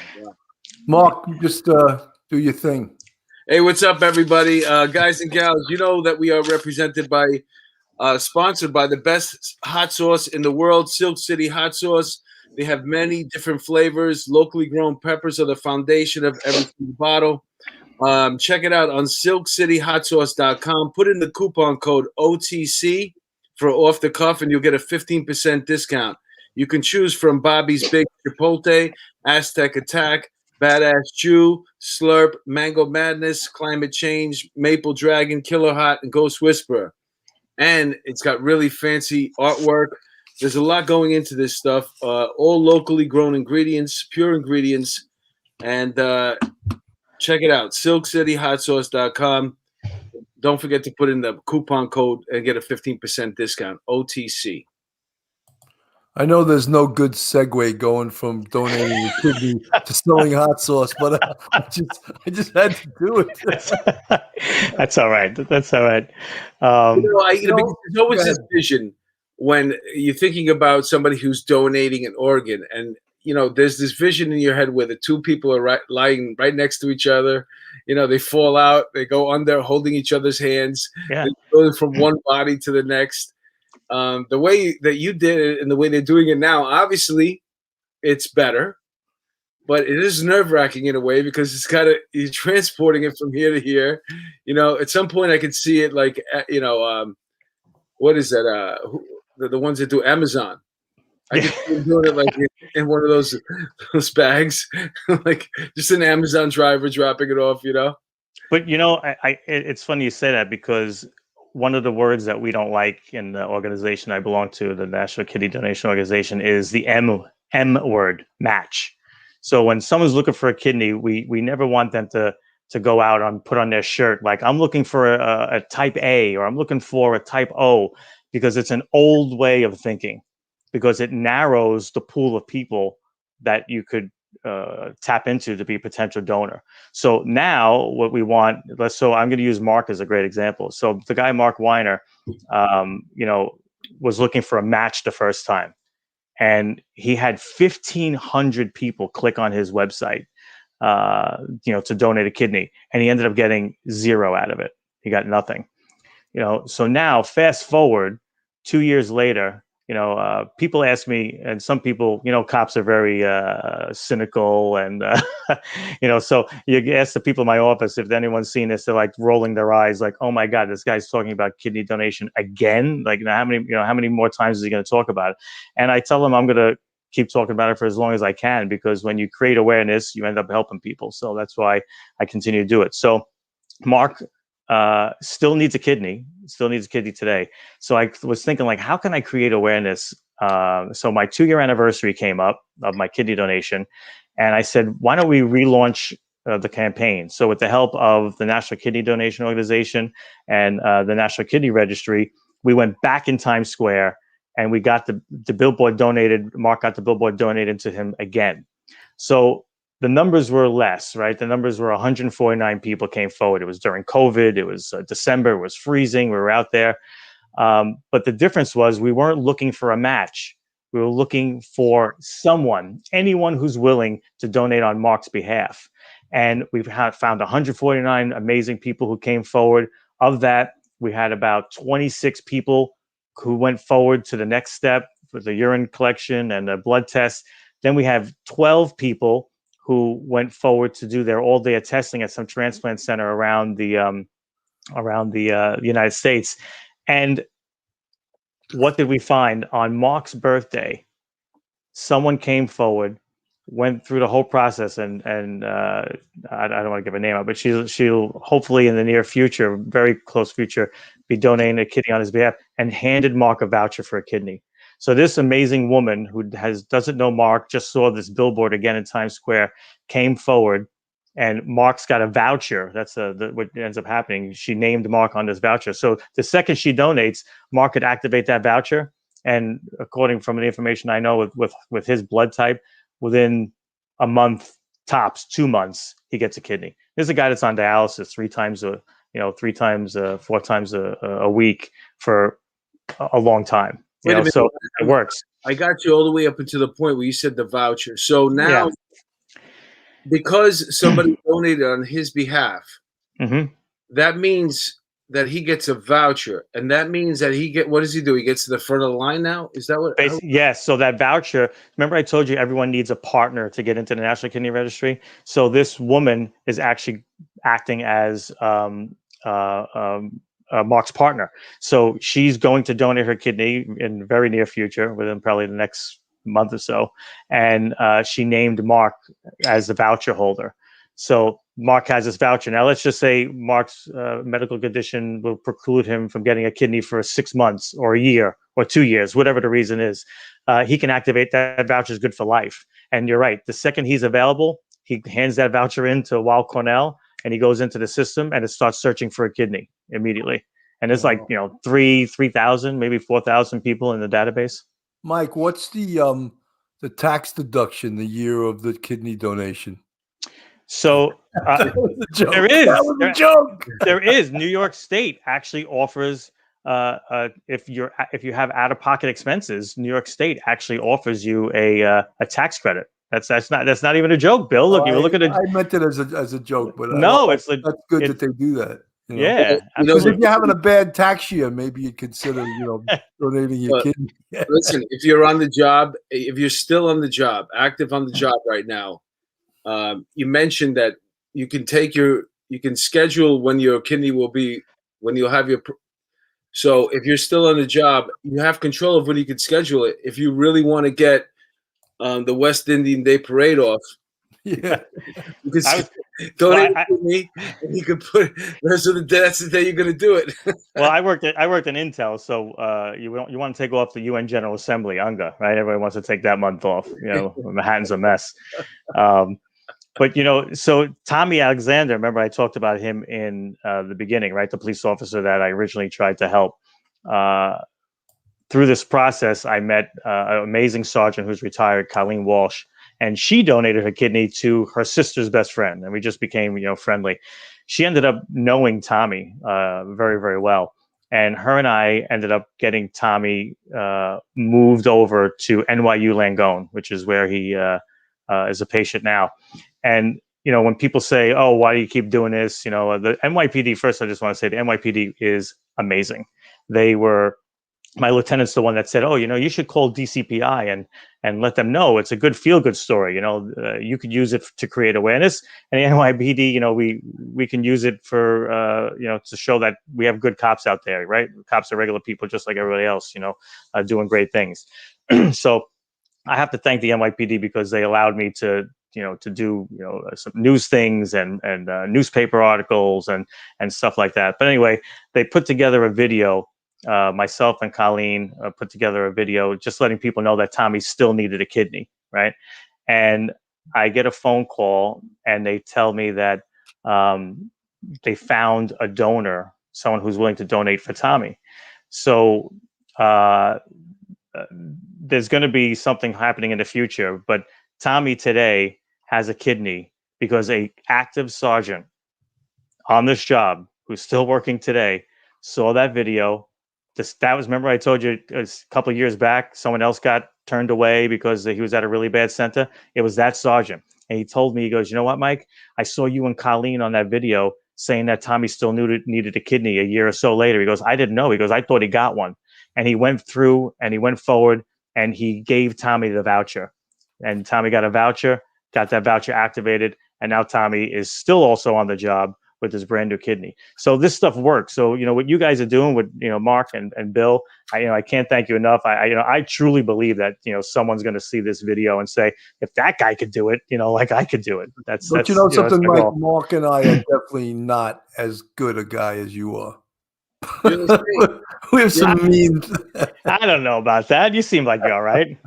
Mark, just do your thing. Hey, what's up, everybody? Guys and gals, you know that we are represented by, sponsored by the best hot sauce in the world, Silk City Hot Sauce. They have many different flavors. Locally grown peppers are the foundation of every single bottle. Check it out on silkcityhotsauce.com. Put in the coupon code OTC for off the cuff, and you'll get a 15% discount. You can choose from Bobby's Big Chipotle, Aztec Attack, Badass Chew, Slurp, Mango Madness, Climate Change, Maple Dragon, Killer Hot, and Ghost Whisperer. And it's got really fancy artwork. There's a lot going into this stuff. All locally grown ingredients, pure ingredients. And check it out, silkcityhotsauce.com. Don't forget to put in the coupon code and get a 15% discount, OTC. I know there's no good segue going from donating a kidney to selling hot sauce, but I just had to do it. That's all right. That's all right. Because there's always this vision when you're thinking about somebody who's donating an organ, and there's this vision in your head where the two people are lying right next to each other. They fall out, they go under, holding each other's hands, going from one body to the next. The way that you did it and the way they're doing it now, obviously it's better, but it is nerve-wracking in a way because you're transporting it from here to here. At some point I could see it like, what is that? The ones that do Amazon. I could see them doing it like in one of those bags, like just an Amazon driver dropping it off, But it's funny you say that, because one of the words that we don't like in the organization I belong to, the National Kidney Donation Organization, is the M word, match. So when someone's looking for a kidney, we never want them to go out and put on their shirt like, I'm looking for a type A, or I'm looking for a type O, because it's an old way of thinking, because it narrows the pool of people that you could tap into to be a potential donor. So now what we want, so I'm going to use Mark as a great example. So the guy, Mark Weiner, was looking for a match the first time, and he had 1,500 people click on his website, to donate a kidney, and he ended up getting 0 out of it. He got nothing. So now fast forward 2 years later, people ask me, and some people, cops are very cynical, and so you ask the people in my office if anyone's seen this, they're like rolling their eyes, like, oh my God, this guy's talking about kidney donation again. Like, how many more times is he going to talk about it? And I tell them I'm going to keep talking about it for as long as I can, because when you create awareness, you end up helping people. So that's why I continue to do it. So Mark still needs a kidney today. So I was thinking, like, how can I create awareness? So my 2-year anniversary came up of my kidney donation, and I said, why don't we relaunch the campaign? So with the help of the National Kidney Donation Organization and the National Kidney Registry, we went back in Times Square, and we got the billboard donated. Mark got the billboard donated to him again. So the numbers were less, right? The numbers were 149 people came forward. It was during COVID. It was December. It was freezing. We were out there. But the difference was we weren't looking for a match. We were looking for anyone who's willing to donate on Mark's behalf. And we've found 149 amazing people who came forward. Of that, we had about 26 people who went forward to the next step for the urine collection and the blood test. Then we have 12 people who went forward to do their all-day testing at some transplant center around the United States. And what did we find? On Mark's birthday, someone came forward, went through the whole process, and I don't want to give a name out, but she'll hopefully in the near future, very close future, be donating a kidney on his behalf, and handed Mark a voucher for a kidney. So this amazing woman who doesn't know Mark, just saw this billboard again in Times Square, came forward, and Mark's got a voucher. That's what ends up happening. She named Mark on this voucher. So the second she donates, Mark could activate that voucher, And according from the information I know, with his blood type, within a month, tops 2 months, he gets a kidney. There's a guy that's on dialysis 4 times a week for a long time. Wait a minute. So it works. I got you all the way up until the point where you said the voucher. So now, because somebody donated on his behalf, that means that he gets a voucher, and that means that what does he do? He gets to the front of the line now? Is that what? Yes. So that voucher, remember I told you everyone needs a partner to get into the National Kidney Registry? So this woman is actually acting as Mark's partner. So she's going to donate her kidney in the very near future, within probably the next month or so. And she named Mark as the voucher holder. So Mark has this voucher. Now, let's just say Mark's medical condition will preclude him from getting a kidney for 6 months or a year or 2 years, whatever the reason is. He can activate that voucher is good for life. And you're right. The second he's available, he hands that voucher in to Weill Cornell, and he goes into the system and it starts searching for a kidney immediately. And it's 3,000, maybe 4,000 people in the database. Mike, what's the tax deduction the year of the kidney donation? So there is. That was a joke. There is. New York State actually offers if you have out-of-pocket expenses, New York State actually offers you a tax credit. That's not even a joke, Bill. Look, you look at it. I meant it as a joke, but no, that's good that they do that. Yeah, because if you're having a bad tax year, maybe you consider donating your kidney. Listen, if you're on the job, if you're still on the job, active on the job right now. You mentioned that you can schedule when your kidney will be, when you'll have your. So if you're still on the job, you have control of when you can schedule it. If you really want to get the West Indian Day Parade off, you can donate to me, and you can put that's the day you're going to do it. Well, I worked in Intel, so you want to take off the UN General Assembly, UNGA, right? Everybody wants to take that month off. Manhattan's a mess. But so Tommy Alexander, remember I talked about him in the beginning, right? The police officer that I originally tried to help. Through this process, I met an amazing sergeant who's retired, Colleen Walsh, and she donated her kidney to her sister's best friend, and we just became friendly. She ended up knowing Tommy very, very well, and her and I ended up getting Tommy moved over to NYU Langone, which is where he is a patient now. And, when people say, oh, why do you keep doing this? The NYPD, first, I just want to say the NYPD is amazing. My lieutenant's the one that said, oh, you should call DCPI and let them know it's a good feel-good story. You could use it to create awareness. And the NYPD, we can use it for, to show that we have good cops out there, right? Cops are regular people just like everybody else, doing great things. So I have to thank the NYPD because they allowed me to do some news things and newspaper articles and stuff like that. But anyway, they put together a video. Myself and Colleen put together a video just letting people know that Tommy still needed a kidney, right? And I get a phone call and they tell me that they found a donor, someone who's willing to donate for Tommy. So there's going to be something happening in the future, but Tommy today has a kidney because a active sergeant on this job who's still working today saw that video. Remember I told you a couple of years back, someone else got turned away because he was at a really bad center. It was that sergeant. And he told me, he goes, you know what, Mike? I saw you and Colleen on that video saying that Tommy still needed a kidney a year or so later. He goes, I didn't know. He goes, I thought he got one. And he went through and he went forward and he gave Tommy the voucher. And Tommy got a voucher, got that voucher activated. And now Tommy is still also on the job with his brand new kidney. So this stuff works. So, what you guys are doing with, Mark and Bill, I can't thank you enough. I truly believe that, someone's going to see this video and say, if that guy could do it, like I could do it. But something, Mike, Mark and I are definitely not as good a guy as you are. We have some means. I don't know about that. You seem like you're all right.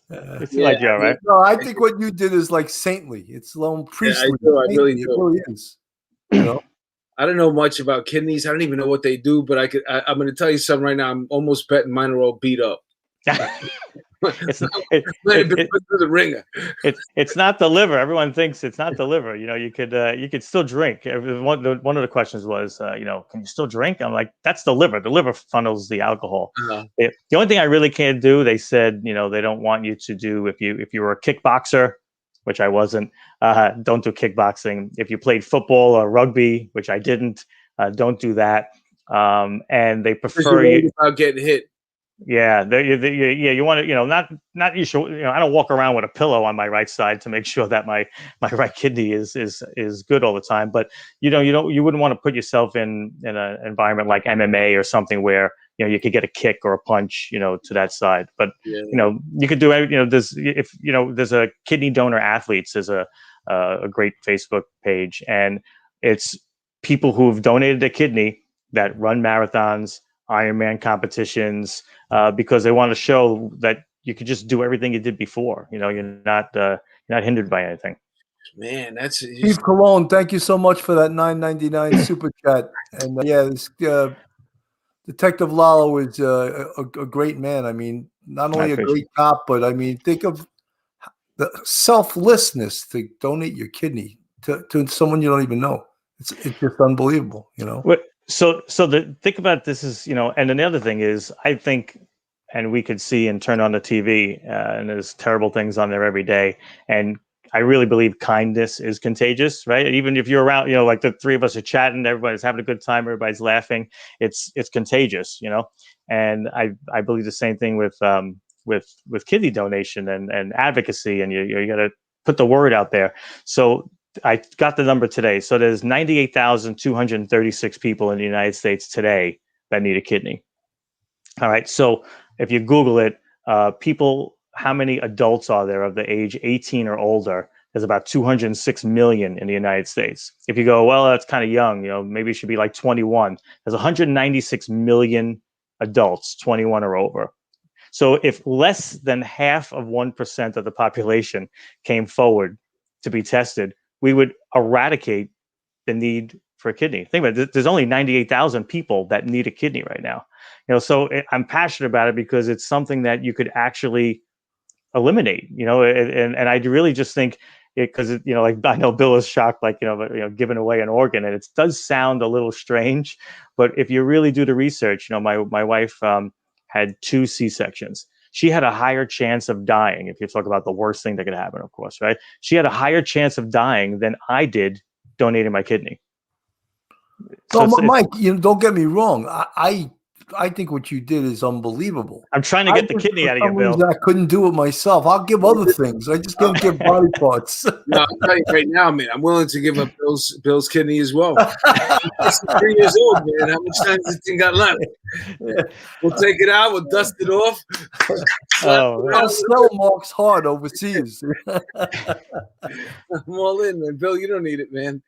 Like you're all right. No, I think what you did is like saintly. It's priestly. I really do. It really is. I don't know much about kidneys. I don't even know what they do, but I'm going to tell you something right now. I'm almost betting mine are all beat up. It's Might have been put through the ringer. It's not the liver. Everyone thinks it's not the liver. You know, you could still drink. One of the questions was, can you still drink? I'm like, that's the liver. The liver funnels the alcohol. The only thing I really can't do, they said, they don't want you to do if you were a kickboxer, which I wasn't. Don't do kickboxing. If you played football or rugby, which I didn't, don't do that. And they prefer you about getting hit. Yeah, you want to, not you should, I don't walk around with a pillow on my right side to make sure that my right kidney is good all the time. But you wouldn't want to put yourself in an environment like MMA or something where you could get a kick or a punch to that side. But you could do there's a kidney donor athletes. There's a great Facebook page, and it's people who've donated their kidney that run marathons, Ironman competitions, because they want to show that you could just do everything you did before. You're not hindered by anything. Man, that's Steve Cologne. Thank you so much for that $9.99 super chat. And this Detective Lollo is a great man. I mean, not only a great cop, but I mean, think of the selflessness to donate your kidney to someone you don't even know. It's just unbelievable. So think about this is, and then the other thing is, I think, and we could see and turn on the TV, and there's terrible things on there every day. And I really believe kindness is contagious, right? Even if you're around, like the three of us are chatting, everybody's having a good time, everybody's laughing. It's contagious, And I believe the same thing with kidney donation and advocacy, and you got to put the word out there. So I got the number today. So there's 98,236 people in the United States today that need a kidney. All right. So if you Google it, how many adults are there of the age 18 or older? There's about 206 million in the United States. If you go, well, that's kind of young, maybe it should be like 21. There's 196 million adults, 21 or over. So if less than half of 1% of the population came forward to be tested, we would eradicate the need for a kidney. Think about it. There's only 98,000 people that need a kidney right now. So I'm passionate about it because it's something that you could actually eliminate, and I really just think because like I know Bill is shocked, like, giving away an organ, and it does sound a little strange, but if you really do the research, my wife had 2 C-sections. She had a higher chance of dying. If you talk about the worst thing that could happen, of course, right? She had a higher chance of dying than I did donating my kidney. So Mike, don't get me wrong. I think what you did is unbelievable. I'm trying to get the kidney out of you, Bill. I couldn't do it myself. I'll give other things. I just can't give body parts. No, I'll tell you right now, man. I'm willing to give up Bill's kidney as well. He's 3 years old, man. How much time does this thing got left? We'll take it out. We'll dust it off. I'll sell Mark's heart overseas. I'm all in, man. Bill, you don't need it, man.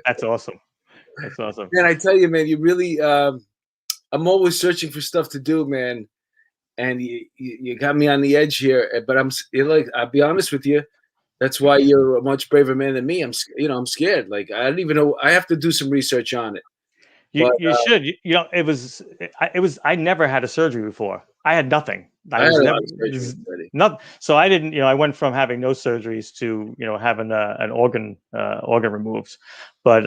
That's awesome. That's awesome. Man, I tell you, man, you really. I'm always searching for stuff to do, man. And you got me on the edge here. But I'll be honest with you. That's why you're a much braver man than me. I'm scared. Like, I don't even know. I have to do some research on it. You should. I never had a surgery before. I had nothing. So I didn't. I went from having no surgeries to having an organ removed. But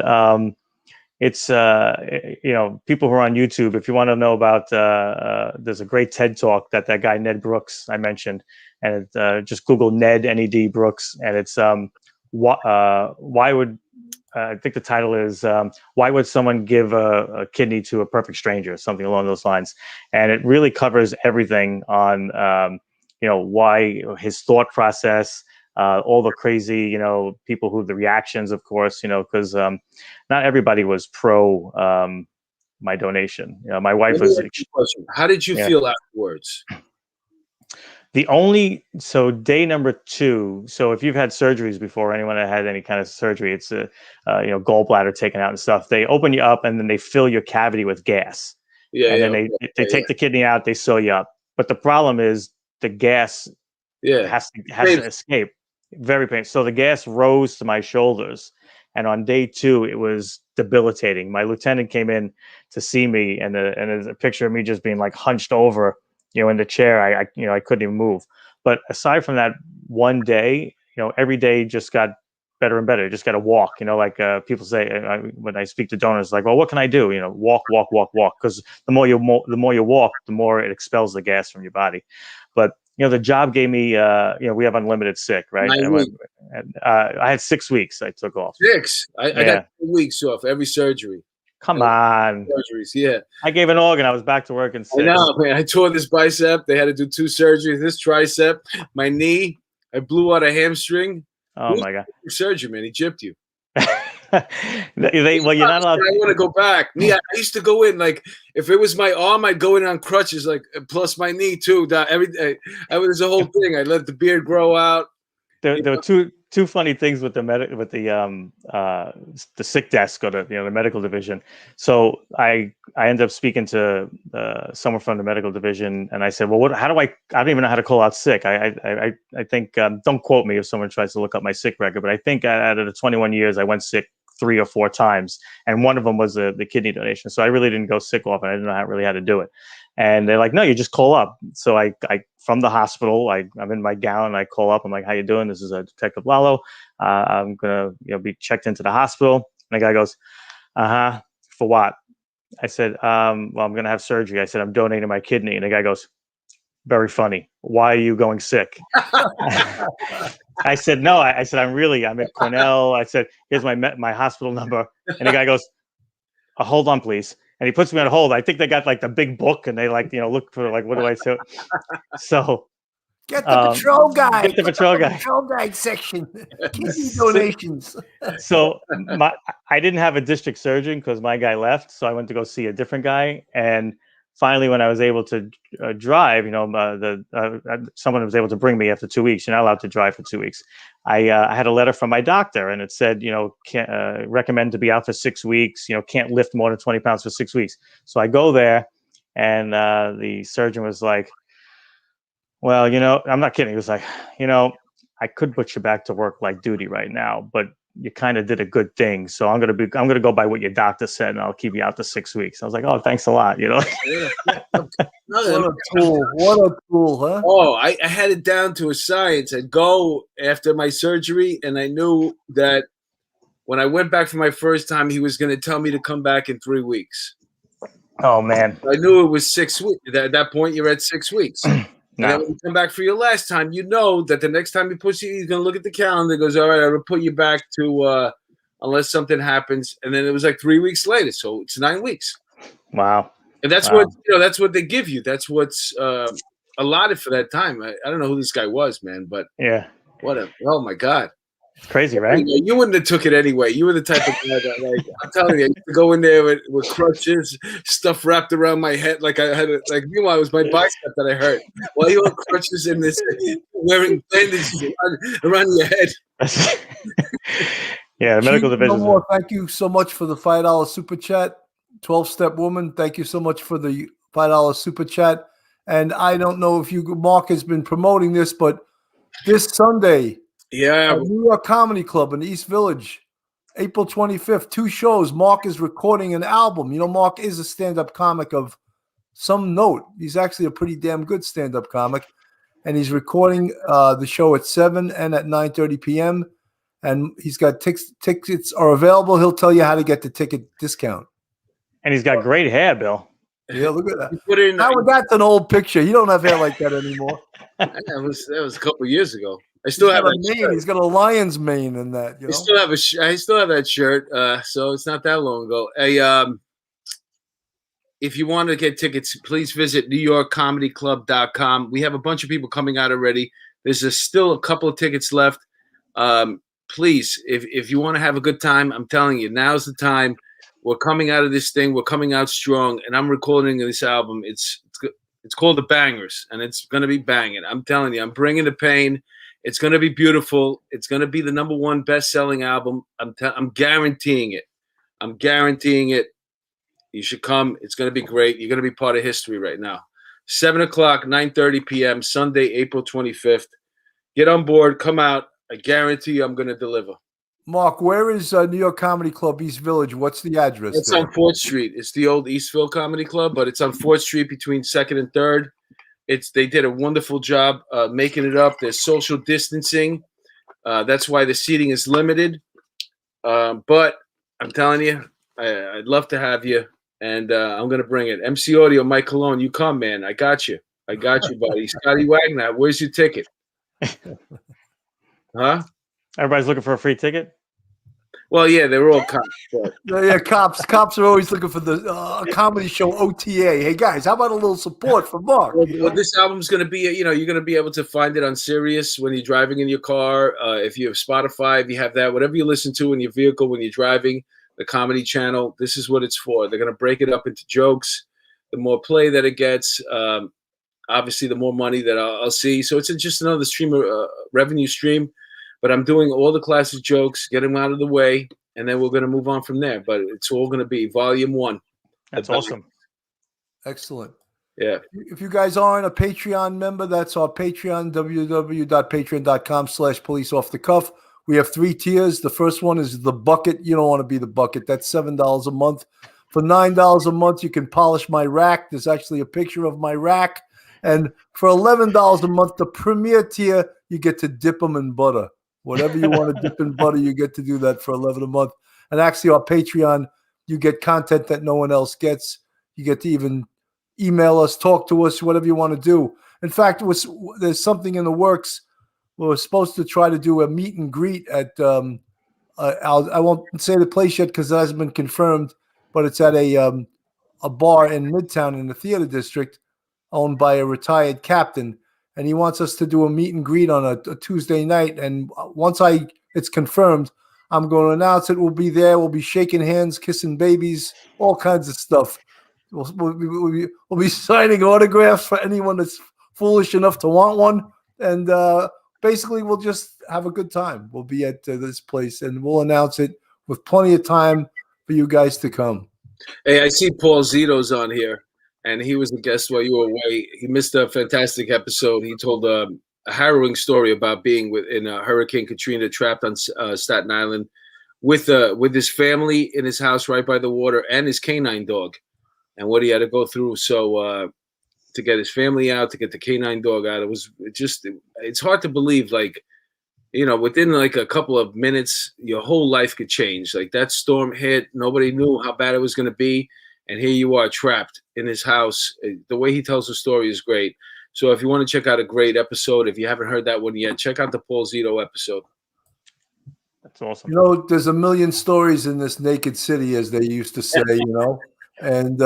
it's people who are on YouTube. If you want to know about, there's a great TED talk that guy Ned Brooks I mentioned, and just Google Ned Brooks, and it's why would I think the title is why would someone give a kidney to a perfect stranger, something along those lines, and it really covers everything on why his thought process. All the crazy, people who the reactions, of course, because not everybody was pro my donation. My wife was. How did you feel afterwards? Day number 2. So if you've had surgeries before, anyone that had any kind of surgery, it's a gallbladder taken out and stuff. They open you up and then they fill your cavity with gas. Then they take the kidney out, they sew you up. But the problem is the gas has to escape. Very painful. So the gas rose to my shoulders, And on day 2, it was debilitating. My lieutenant came in to see me, and there's a picture of me just being like hunched over, in the chair. I couldn't even move. But aside from that one day, every day just got better and better. Just got to walk, like people say when I speak to donors, like, well, what can I do? Walk, walk, walk, walk. Because the more you walk, the more it expels the gas from your body. But the job gave me, we have unlimited sick, right? I had 6 weeks I took off. 6? I got 2 weeks off every surgery. Come on. Surgeries, yeah. I gave an organ. I was back to work in 6. I know, man. I tore this bicep. They had to do 2 surgeries. This tricep, my knee. I blew out a hamstring. Oh my God! Surgery, man. He gypped you. Well, you're not allowed. I want to go back. Me, I used to go in like if it was my arm, I'd go in on crutches, like plus my knee too. Every day, there's a whole thing. I let the beard grow out. There were two funny things with the sick desk or the medical division. So I ended up speaking to someone from the medical division, and I said, well, how do I don't even know how to call out sick. I think don't quote me if someone tries to look up my sick record, but I think out of the 21 years I went sick 3 or 4 times, and one of them was the kidney donation. So I really didn't go sick often. I didn't know how to do it. And they're like, no, you just call up. So I from the hospital, I'm in my gown. I call up. I'm like, how you doing? This is a Detective Lollo. I'm gonna be checked into the hospital. And the guy goes, for what? I said, well, I'm gonna have surgery. I said, I'm donating my kidney. And the guy goes, very funny. Why are you going sick? I said, no. I said, I'm at Cornell. I said, here's my hospital number. And the guy goes, hold on, please. And he puts me on hold. I think they got like the big book, and they look for like, what do I say? So get the patrol guy. Get the patrol guy. Patrol guy section. Kidney donations. So I didn't have a district surgeon because my guy left. So I went to go see a different guy. And finally, when I was able to drive, someone was able to bring me after 2 weeks. You're not allowed to drive for 2 weeks. I had a letter from my doctor, and it said, can't recommend to be out for 6 weeks. Can't lift more than 20 pounds for 6 weeks. So I go there, and the surgeon was like, well, I'm not kidding. He was like, I could put you back to work like duty right now, but you kind of did a good thing. So I'm going to go by what your doctor said, and I'll keep you out to 6 weeks. I was like, oh, thanks a lot. What a tool. What a tool, huh? Oh, I had it down to a science. I'd go after my surgery, and I knew that when I went back for my first time, he was going to tell me to come back in 3 weeks. Oh, man. I knew it was 6 weeks. At that point, you're at 6 weeks. No. And then when you come back for your last time, you know that the next time he puts you, he's going to look at the calendar, goes, all right, I'm going to put you back to unless something happens. And then it was like 3 weeks later. So it's 9 weeks. Wow. And that's that's what they give you. That's what's allotted for that time. I don't know who this guy was, man, but yeah. Oh my God. It's crazy, right? You wouldn't have took it anyway. You were the type of guy that, I'm telling you, I used to go in there with crutches, stuff wrapped around my head. Like I had, meanwhile, it was my bicep that I hurt. While you were crutches in this, wearing bandages around your head. Yeah, the medical division. No more. Thank you so much for the $5 super chat. 12-step woman. Thank you so much for the $5 super chat. And I don't know if Mark has been promoting this, but this Sunday. Yeah, New York Comedy Club in the East Village, April 25th, 2 shows. Mark is recording an album. Mark is a stand-up comic of some note. He's actually a pretty damn good stand-up comic, and he's recording the show at 7 and at 9:30 p.m. And he's got tickets are available. He'll tell you how to get the ticket discount. And he's got great hair, Bill. Yeah, look at that. That's an old picture. You don't have hair like that anymore. That was a couple of years ago. I still have that mane. He's got a lion's mane in that. I still have that shirt. So it's not that long ago. If you want to get tickets, please visit NewYorkComedyClub.com. We have a bunch of people coming out already. There's still a couple of tickets left. Please, if you want to have a good time, I'm telling you, now's the time. We're coming out of this thing. We're coming out strong, and I'm recording this album. It's called The Bangers, and it's going to be banging. I'm telling you, I'm bringing the pain. It's going to be beautiful. It's going to be the #1 best-selling album. I'm guaranteeing it. I'm guaranteeing it. You should come. It's going to be great. You're going to be part of history right now. 7 o'clock, 9:30 p.m., Sunday, April 25th. Get on board. Come out. I guarantee you I'm going to deliver. Mark, where is New York Comedy Club East Village? What's the address It's there? on 4th Street. It's the old Eastville Comedy Club, but it's on 4th Street between 2nd and 3rd. They did a wonderful job making it up. There's social distancing. That's why the seating is limited. But I'm telling you, I'd love to have you, and I'm going to bring it. MC Audio, Michael Lollo, you come, man. I got you. I got you, buddy. Scotty Wagner, where's your ticket? Huh? Everybody's looking for a free ticket. Well, yeah, they were all cops. But Yeah, cops are always looking for the comedy show OTA. Hey guys, how about a little support for Mark? well, this album's going to be, you're going to be able to find it on Sirius when you're driving in your car. If you have Spotify, if you have that, whatever you listen to in your vehicle when you're driving, the Comedy Channel, this is what it's for. They're going to break it up into jokes. The more play that it gets, obviously, the more money that I'll see. So it's just another revenue stream. But I'm doing all the classic jokes, get them out of the way, and then we're going to move on from there. But it's all going to be volume 1. That's awesome. Excellent. Yeah. If you guys aren't a Patreon member, that's our Patreon, www.patreon.com/policeoffthecuff. We have 3 tiers. The first one is the bucket. You don't want to be the bucket. That's $7 a month. For $9 a month, you can polish my rack. There's actually a picture of my rack. And for $11 a month, the premier tier, you get to dip them in butter. Whatever you want to dip in butter, you get to do that for $11 a month. And actually, our Patreon, you get content that no one else gets. You get to even email us, talk to us, whatever you want to do. In fact, there's something in the works. We're supposed to try to do a meet and greet at I won't say the place yet because it hasn't been confirmed, but it's at a bar in Midtown in the theater district owned by a retired captain. And he wants us to do a meet and greet on a Tuesday night. And once it's confirmed, I'm going to announce it. We'll be there. We'll be shaking hands, kissing babies, all kinds of stuff. We'll be signing autographs for anyone that's foolish enough to want one. And basically, we'll just have a good time. We'll be at this place, and we'll announce it with plenty of time for you guys to come. Hey, I see Paul Zito's on here. And he was a guest while you were away. He missed a fantastic episode. He told a harrowing story about being in Hurricane Katrina, trapped on Staten Island with his family in his house right by the water and his canine dog, and what he had to go through. So to get his family out, to get the canine dog out, it's hard to believe. Like, within like a couple of minutes, your whole life could change. Like that storm hit, nobody knew how bad it was going to be. And here you are trapped in his house. The way he tells the story is great. So if you want to check out a great episode, if you haven't heard that one yet, check out the Paul Zito episode. That's awesome. There's a million stories in this naked city, as they used to say, and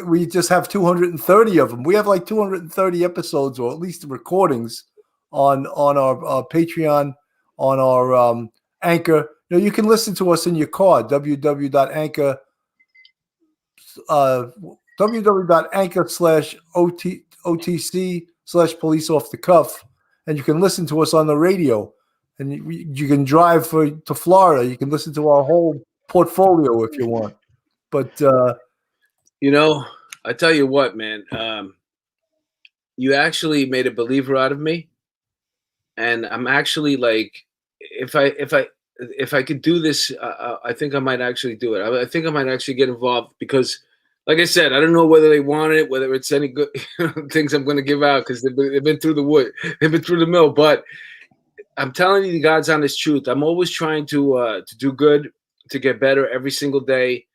we just have 230 of them. We have like 230 episodes, or at least the recordings on our Patreon, on our Anchor. You can listen to us in your car, www.anchor.com/OTC/police-off-the-cuff, and you can listen to us on the radio, and you can drive to Florida. You can listen to our whole portfolio if you want. But I tell you what, man, you actually made a believer out of me, and I'm actually like, if I could do this, I think I might actually do it. I think I might actually get involved because, like I said, I don't know whether they want it, whether it's any good things I'm going to give out because they've been through the wood, they've been through the mill. But I'm telling you the God's honest truth. I'm always trying to do good, to get better every single day,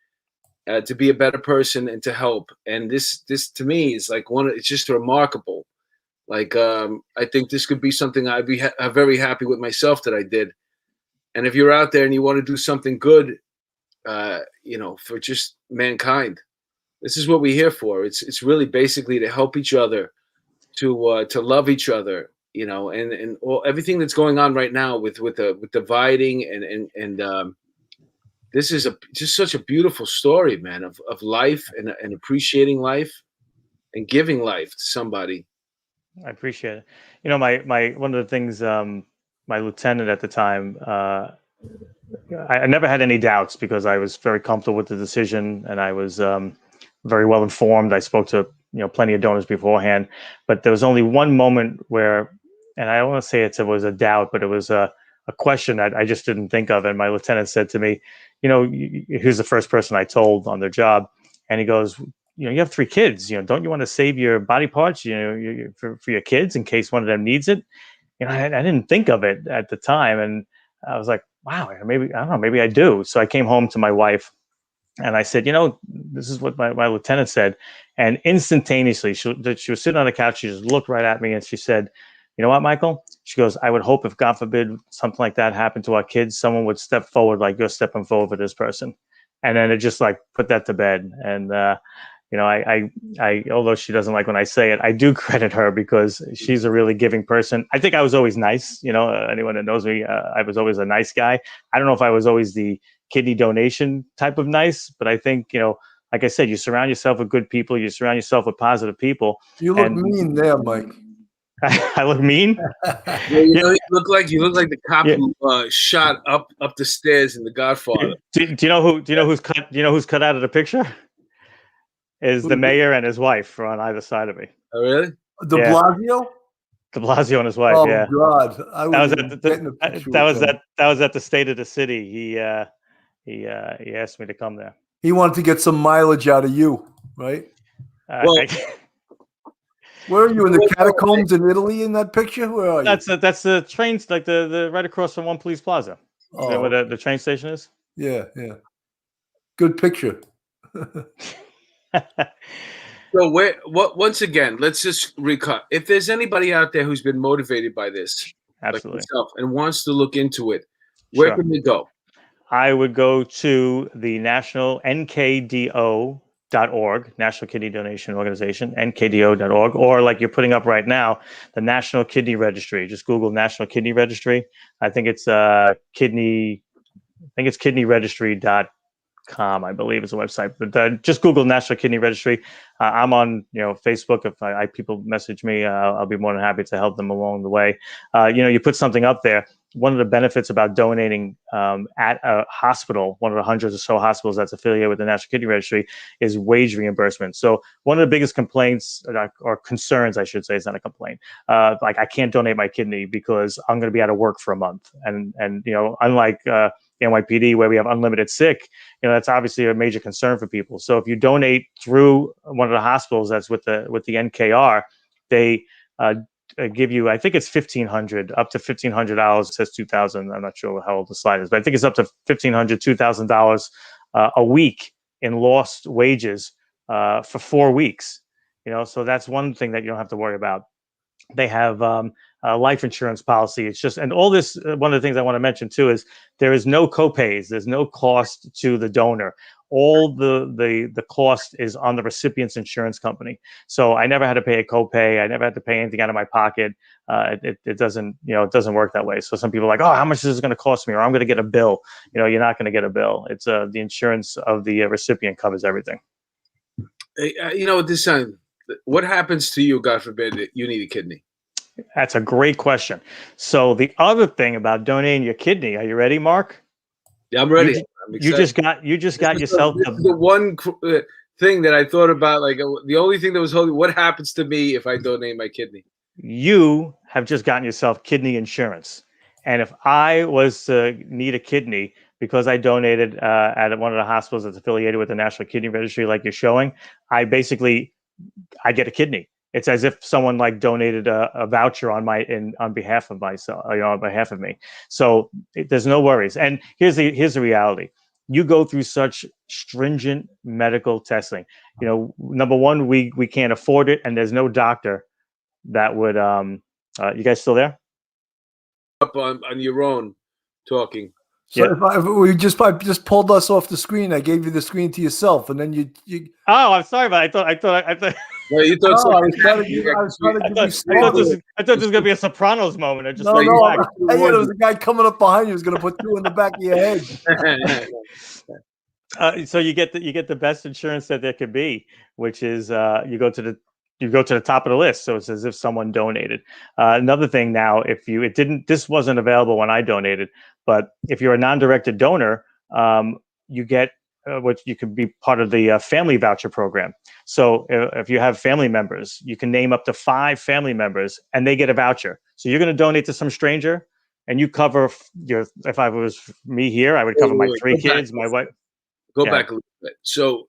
to be a better person and to help. And this to me is like it's just remarkable. Like I think this could be something I'd be very happy with myself that I did. And if you're out there and you want to do something good, for just mankind, this is what we're here for. It's really basically to help each other, to love each other, and everything that's going on right now with dividing and this is just such a beautiful story, man, of life and appreciating life and giving life to somebody. I appreciate it. My one of the things, my lieutenant at the time, I never had any doubts because I was very comfortable with the decision and I was very well informed. I spoke to plenty of donors beforehand, but there was only one moment where, and I don't want to say it was a doubt, but it was a question that I just didn't think of. And my lieutenant said to me, who's the first person I told on their job? And he goes, you have 3 kids, don't you want to save your body parts, for your kids in case one of them needs it? I didn't think of it at the time. And I was like, wow, maybe, I don't know, maybe I do. So I came home to my wife and I said, this is what my lieutenant said. And instantaneously, she was sitting on the couch. She just looked right at me and she said, you know what, Michael? She goes, I would hope if God forbid something like that happened to our kids, someone would step forward like you're stepping forward for this person. And then it just like put that to bed. And, I although she doesn't like when I say it, I do credit her because she's a really giving person. I think I was always nice. Anyone that knows me, I was always a nice guy. I don't know if I was always the kidney donation type of nice, but I think, like I said, you surround yourself with good people. You surround yourself with positive people. You look mean there, Mike. I look mean. You look like the cop who shot up the stairs in The Godfather. Do you know who's cut? Do you know who's cut out of the picture? Is the mayor and his wife are on either side of me. Oh, really? De Blasio? De Blasio and his wife. Oh, yeah. God! That was at the State of the City. He asked me to come there. He wanted to get some mileage out of you, right? Where are you, in the catacombs in Italy in that picture? Where are you? That's the trains, like the right across from One Police Plaza. Oh. You know where the train station is? Yeah. Good picture. So once again, let's just recap. If there's anybody out there who's been motivated by this, absolutely, like yourself, and wants to look into it, where can they go? I would go to the national NKDO.org, National Kidney Donation Organization, NKDO.org, or like you're putting up right now, the National Kidney Registry. Just Google National Kidney Registry. I think it's kidneyregistry.com, I believe is the website. But just Google National Kidney Registry. I'm on Facebook. If people message me, I'll be more than happy to help them along the way. You put something up there. One of the benefits about donating at a hospital, one of the hundreds or so hospitals that's affiliated with the National Kidney Registry, is wage reimbursement. So one of the biggest complaints or concerns, I should say, it's not a complaint. Like I can't donate my kidney because I'm going to be out of work for a month. And unlike NYPD where we have unlimited sick, that's obviously a major concern for people. So if you donate through one of the hospitals that's with the NKR, they give you, I think it's $1,500, up to $1,500. It says $2,000. I'm not sure how old the slide is, but I think it's up to $1,500, $2,000 a week in lost wages for 4 weeks. So that's one thing that you don't have to worry about. They have a life insurance policy. It's just, and all this, one of the things I want to mention too is there is no copays. There's no cost to the donor. All the cost is on the recipient's insurance company. So I never had to pay a copay. I never had to pay anything out of my pocket. It doesn't work that way. So some people are like, oh, how much is this going to cost me? Or I'm going to get a bill. You're not going to get a bill. It's the insurance of the recipient covers everything. What happens to you, God forbid, that you need a kidney? That's a great question. So the other thing about donating your kidney, are you ready, Mark? Yeah, I'm ready. You just got yourself the one thing that I thought about, like the only thing that was holding. What happens to me if I donate my kidney? You have just gotten yourself kidney insurance, and if I was to need a kidney because I donated at one of the hospitals that's affiliated with the National Kidney Registry, like you're showing, I get a kidney. It's as if someone like donated a voucher on behalf of myself, on behalf of me. So there's no worries. And here's the reality: you go through such stringent medical testing. Number one, we can't afford it, and there's no doctor that would. You guys still there? Up on your own, talking. So if we just pulled us off the screen, I gave you the screen to yourself, and then you. Oh, I'm sorry, but I thought. Well, you thought I was trying to give you. I thought this was gonna be a Sopranos moment. Or just no, there was a guy coming up behind you who's gonna put 2 in the back of your head. So you get the best insurance that there could be, which is you go to the top of the list. So it's as if someone donated. Another thing now, this wasn't available when I donated, but if you're a non-directed donor, you get which you can be part of the family voucher program. So if you have family members, you can name up to 5 family members and they get a voucher. So you're going to donate to some stranger. and you cover your. If I was me here, I would cover my 3 kids, my wife. Go back a little bit. So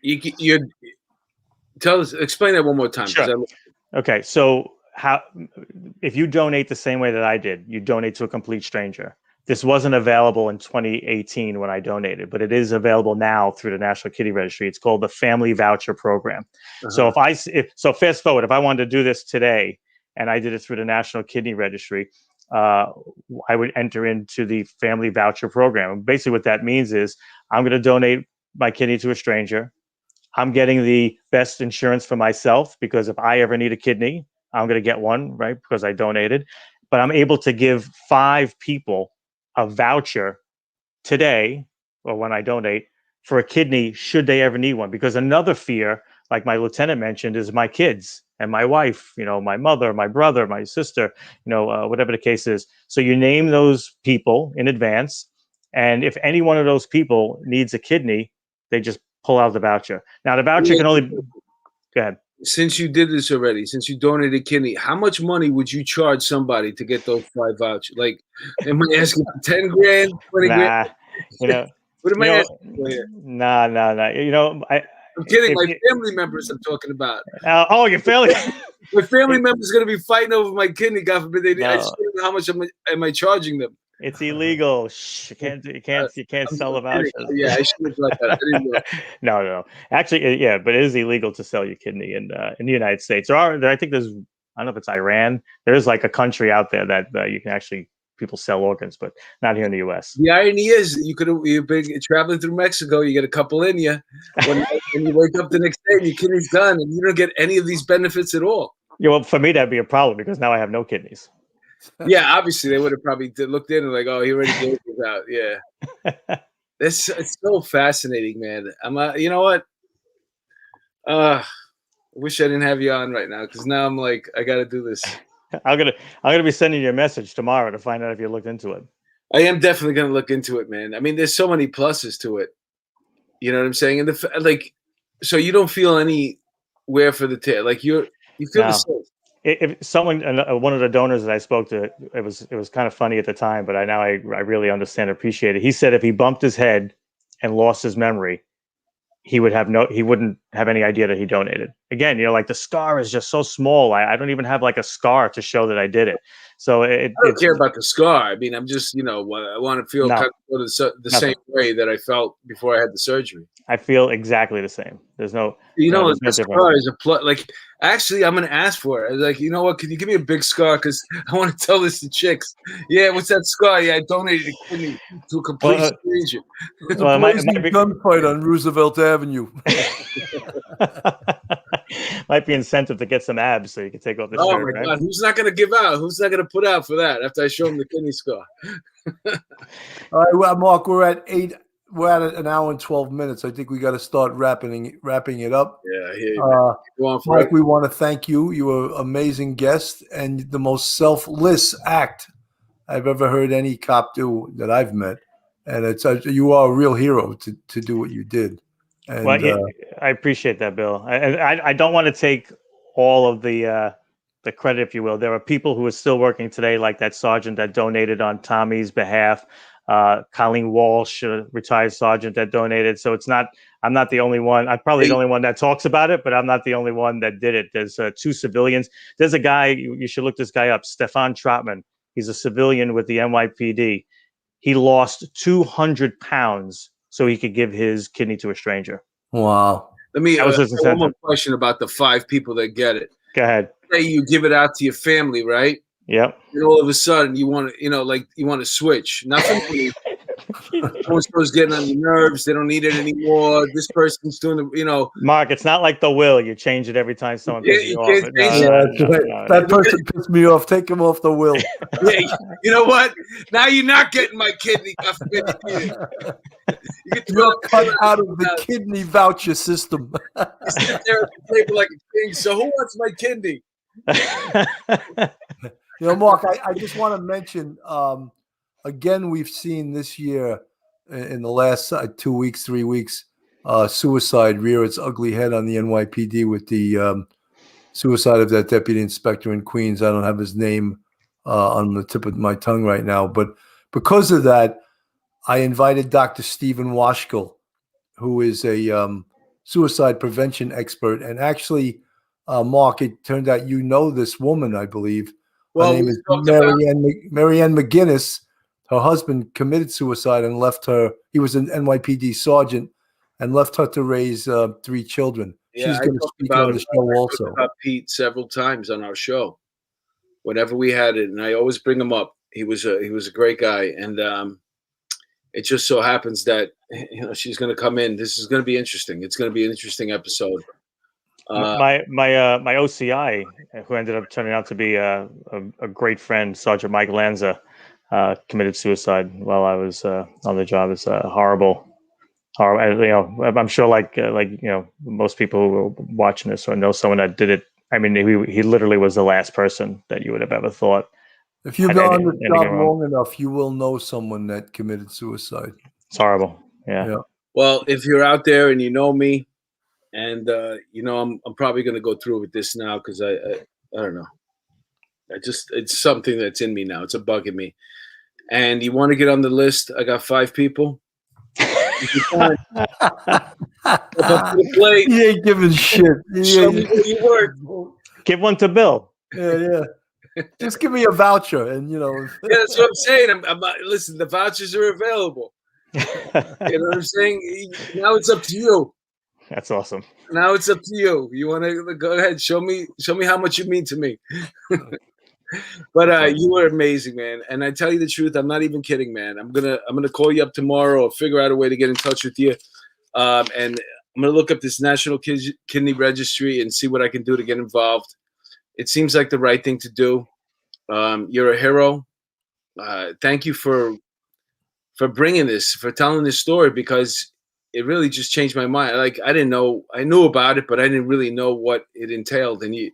you're explain that one more time. Sure. Okay, so if you donate the same way that I did, you donate to a complete stranger. This wasn't available in 2018 when I donated, but it is available now through the National Kidney Registry. It's called the Family Voucher Program. So so fast forward, if I wanted to do this today and I did it through the National Kidney Registry, I would enter into the Family Voucher Program. Basically what that means is I'm going to donate my kidney to a stranger. I'm getting the best insurance for myself because if I ever need a kidney, I'm going to get one, right? Because I donated. But I'm able to give 5 people a voucher today, or when I donate, for a kidney should they ever need one. Because another fear, like my lieutenant mentioned, is my kids and my wife, my mother, my brother, my sister, whatever the case is. So you name those people in advance. And if any one of those people needs a kidney, they just pull out the voucher. Now, the voucher can only... Go ahead. Since you did this already, since you donated a kidney, how much money would you charge somebody to get those 5 vouchers? Like, am I asking for 10 grand, 20 grand? What am I asking for here? Nah. I'm kidding. My family members I'm talking about. Your family? My family member's going to be fighting over my kidney. God forbid they. I just don't know how much am I charging them? It's illegal. Shh, you can't sell the vouchers. Yeah, I should have thought that. I didn't know. No. Actually, yeah, but it is illegal to sell your kidney in the United States. I think there's, I don't know if it's Iran. There's like a country out there that you can actually, people sell organs, but not here in the U.S. The irony is, you've been traveling through Mexico. You get a couple in you. When you wake up the next day, and your kidney's gone, and you don't get any of these benefits at all. Yeah, well, for me that'd be a problem because now I have no kidneys. Yeah, obviously they would have probably looked in and like, oh, he already gave this out. Yeah, it's so fascinating, man. You know what? I wish I didn't have you on right now because now I'm like, I got to do this. I'm gonna be sending you a message tomorrow to find out if you looked into it. I am definitely gonna look into it, man. I mean, there's so many pluses to it. You know what I'm saying? And so you don't feel anywhere for the tail. Like you feel the same. If someone, one of the donors that I spoke to, it was kind of funny at the time, but I really understand and appreciate it. He said if he bumped his head and lost his memory, he wouldn't have any idea that he donated. Again, like the scar is just so small. I don't even have like a scar to show that I did it. So I don't care about the scar. I mean, I'm just, I want to feel kind of the same way that I felt before I had the surgery. I feel exactly the same. There's no, the scar is a plus. Like, actually, I'm going to ask for it. I was like, you know what? Can you give me a big scar? Because I want to tell this to chicks. Yeah, what's that scar? Yeah, I donated a kidney to a complete stranger. It's a blazing gunfight on Roosevelt Avenue. Might be incentive to get some abs so you can take off the shirt. Oh my God, who's not going to give out? Who's not going to put out for that after I show them the kidney scar? All right, well, Mark, we're at an hour and 12 minutes. I think we got to start wrapping it up. Yeah, Mike, we want to thank you. You were an amazing guest and the most selfless act I've ever heard any cop do that I've met. And you are a real hero to do what you did. And, I appreciate that, Bill. I don't want to take all of the credit, if you will. There are people who are still working today, like that sergeant that donated on Tommy's behalf. Colleen Walsh, retired sergeant that donated. So I'm not the only one. I'm probably the only one that talks about it, but I'm not the only one that did it. There's 2 civilians. There's a guy, you should look this guy up, Stefan Trotman. He's a civilian with the NYPD. He lost 200 pounds so he could give his kidney to a stranger. Wow. Let me one more question about the 5 people that get it. Go ahead. Say you give it out to your family, right? Yep. And all of a sudden you want to, you want to switch. Nothing. Someone's getting on your nerves. They don't need it anymore. This person's doing Mark, it's not like the will. You change it every time someone pisses you off. That person pissed me off. Take him off the will. Yeah, you know what? Now you're not getting my kidney. You're cut out of the kidney voucher system. You sit there at the table like a king. So who wants my kidney? Mark, I just want to mention, again, we've seen this year in the last 2 weeks, 3 weeks, suicide rear its ugly head on the NYPD with the suicide of that deputy inspector in Queens. I don't have his name on the tip of my tongue right now. But because of that, I invited Dr. Stephen Washkill, who is a suicide prevention expert. And actually, Mark, it turned out you know this woman, I believe. Her name is Marianne McGinnis. Her husband committed suicide and left her. He was an NYPD sergeant and left her to raise 3 children. Yeah, she's going to speak on the show also. About Pete several times on our show, whenever we had it, and I always bring him up. He was a great guy, and it just so happens that she's going to come in. This is going to be interesting. It's going to be an interesting episode. My OCI, who ended up turning out to be a great friend, Sergeant Mike Lanza, committed suicide while I was on the job. It's horrible. I'm sure, like most people who are watching this or know someone that did it. I mean, he literally was the last person that you would have ever thought. If you've been on the job long enough, you will know someone that committed suicide. It's horrible. Yeah. Well, if you're out there and you know me, and I'm probably going to go through with this now because I don't know. It's something that's in me now. It's a bug in me. And you want to get on the list? I got 5 people. He ain't giving shit. Show me where you work. Give one to Bill. Yeah. Just give me a voucher, and Yeah, that's what I'm saying. Listen, the vouchers are available. You know what I'm saying? Now it's up to you. That's awesome. Now it's up to you. You want to go ahead? Show me how much you mean to me. But you were amazing, man. And I tell you the truth, I'm not even kidding, man. I'm gonna call you up tomorrow or figure out a way to get in touch with you. And I'm gonna look up this National Kidney Registry and see what I can do to get involved. It seems like the right thing to do. You're a hero. Thank you for bringing this, for telling this story, because it really just changed my mind. Like, I knew about it, but I didn't really know what it entailed. And you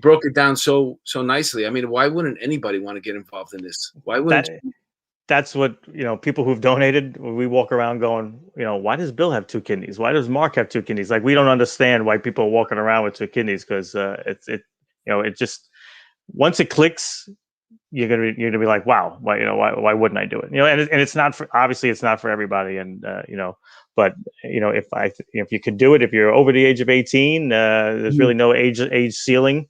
broke it down so nicely. I mean, why wouldn't anybody want to get involved in this? Why wouldn't That's what, people who've donated, we walk around going, why does Bill have 2 kidneys? Why does Mark have 2 kidneys? Like, we don't understand why people are walking around with 2 kidneys, because it just, once it clicks, you're gonna be like, wow, why wouldn't I do it? And it's not for, obviously it's not for everybody, and but if you could do it, if you're over the age of 18, there's really no age ceiling.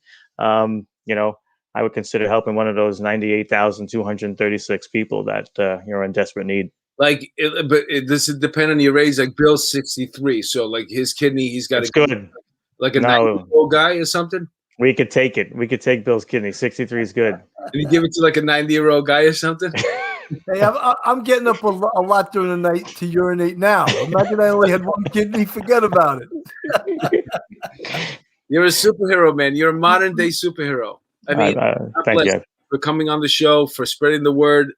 I would consider helping one of those 98,236 people that are in desperate need. Like, this would depend on your age. Like, Bill's 63, so like his kidney, he's got good. Like a 90-year-old guy or something. We could take it. We could take Bill's kidney. 63 is good. Can you give it to like a 90-year-old guy or something? Hey, I'm getting up a lot during the night to urinate now. Imagine I only had 1 kidney. Forget about it. You're a superhero, man. You're a modern day superhero. I mean, thank you for coming on the show, for spreading the word.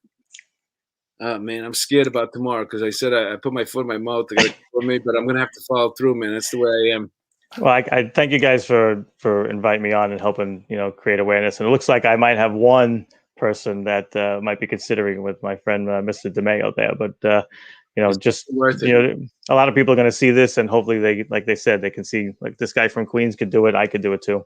Man, I'm scared about tomorrow because I said I put my foot in my mouth to get for me, but I'm gonna have to follow through, man. That's the way I am. Well, I thank you guys for inviting me on and helping create awareness. And it looks like I might have one person that might be considering with my friend Mr. DeMeo there. But just worth it. A lot of people are going to see this, and hopefully they, like they said, they can see like this guy from Queens could do it. I could do it too.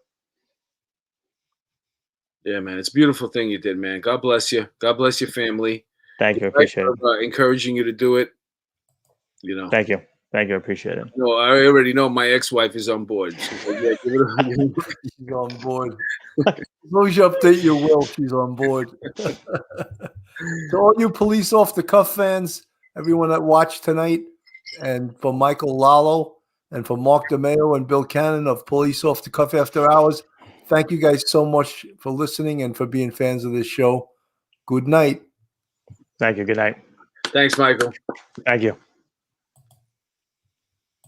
Yeah, man, it's a beautiful thing you did, man. God bless you. God bless your family. Thank you. Appreciate it. Encouraging you to do it. Thank you. Thank you. I appreciate it. No, I already know my ex-wife is on board. She's on board. As long as you update your will, she's on board. To all you police off the cuff fans, everyone that watched tonight, and for Michael Lollo and for Mark DeMeo and Bill Cannon of Police Off the Cuff After Hours, thank you guys so much for listening and for being fans of this show. Good night. Thank you. Good night. Thanks, Michael. Thank you.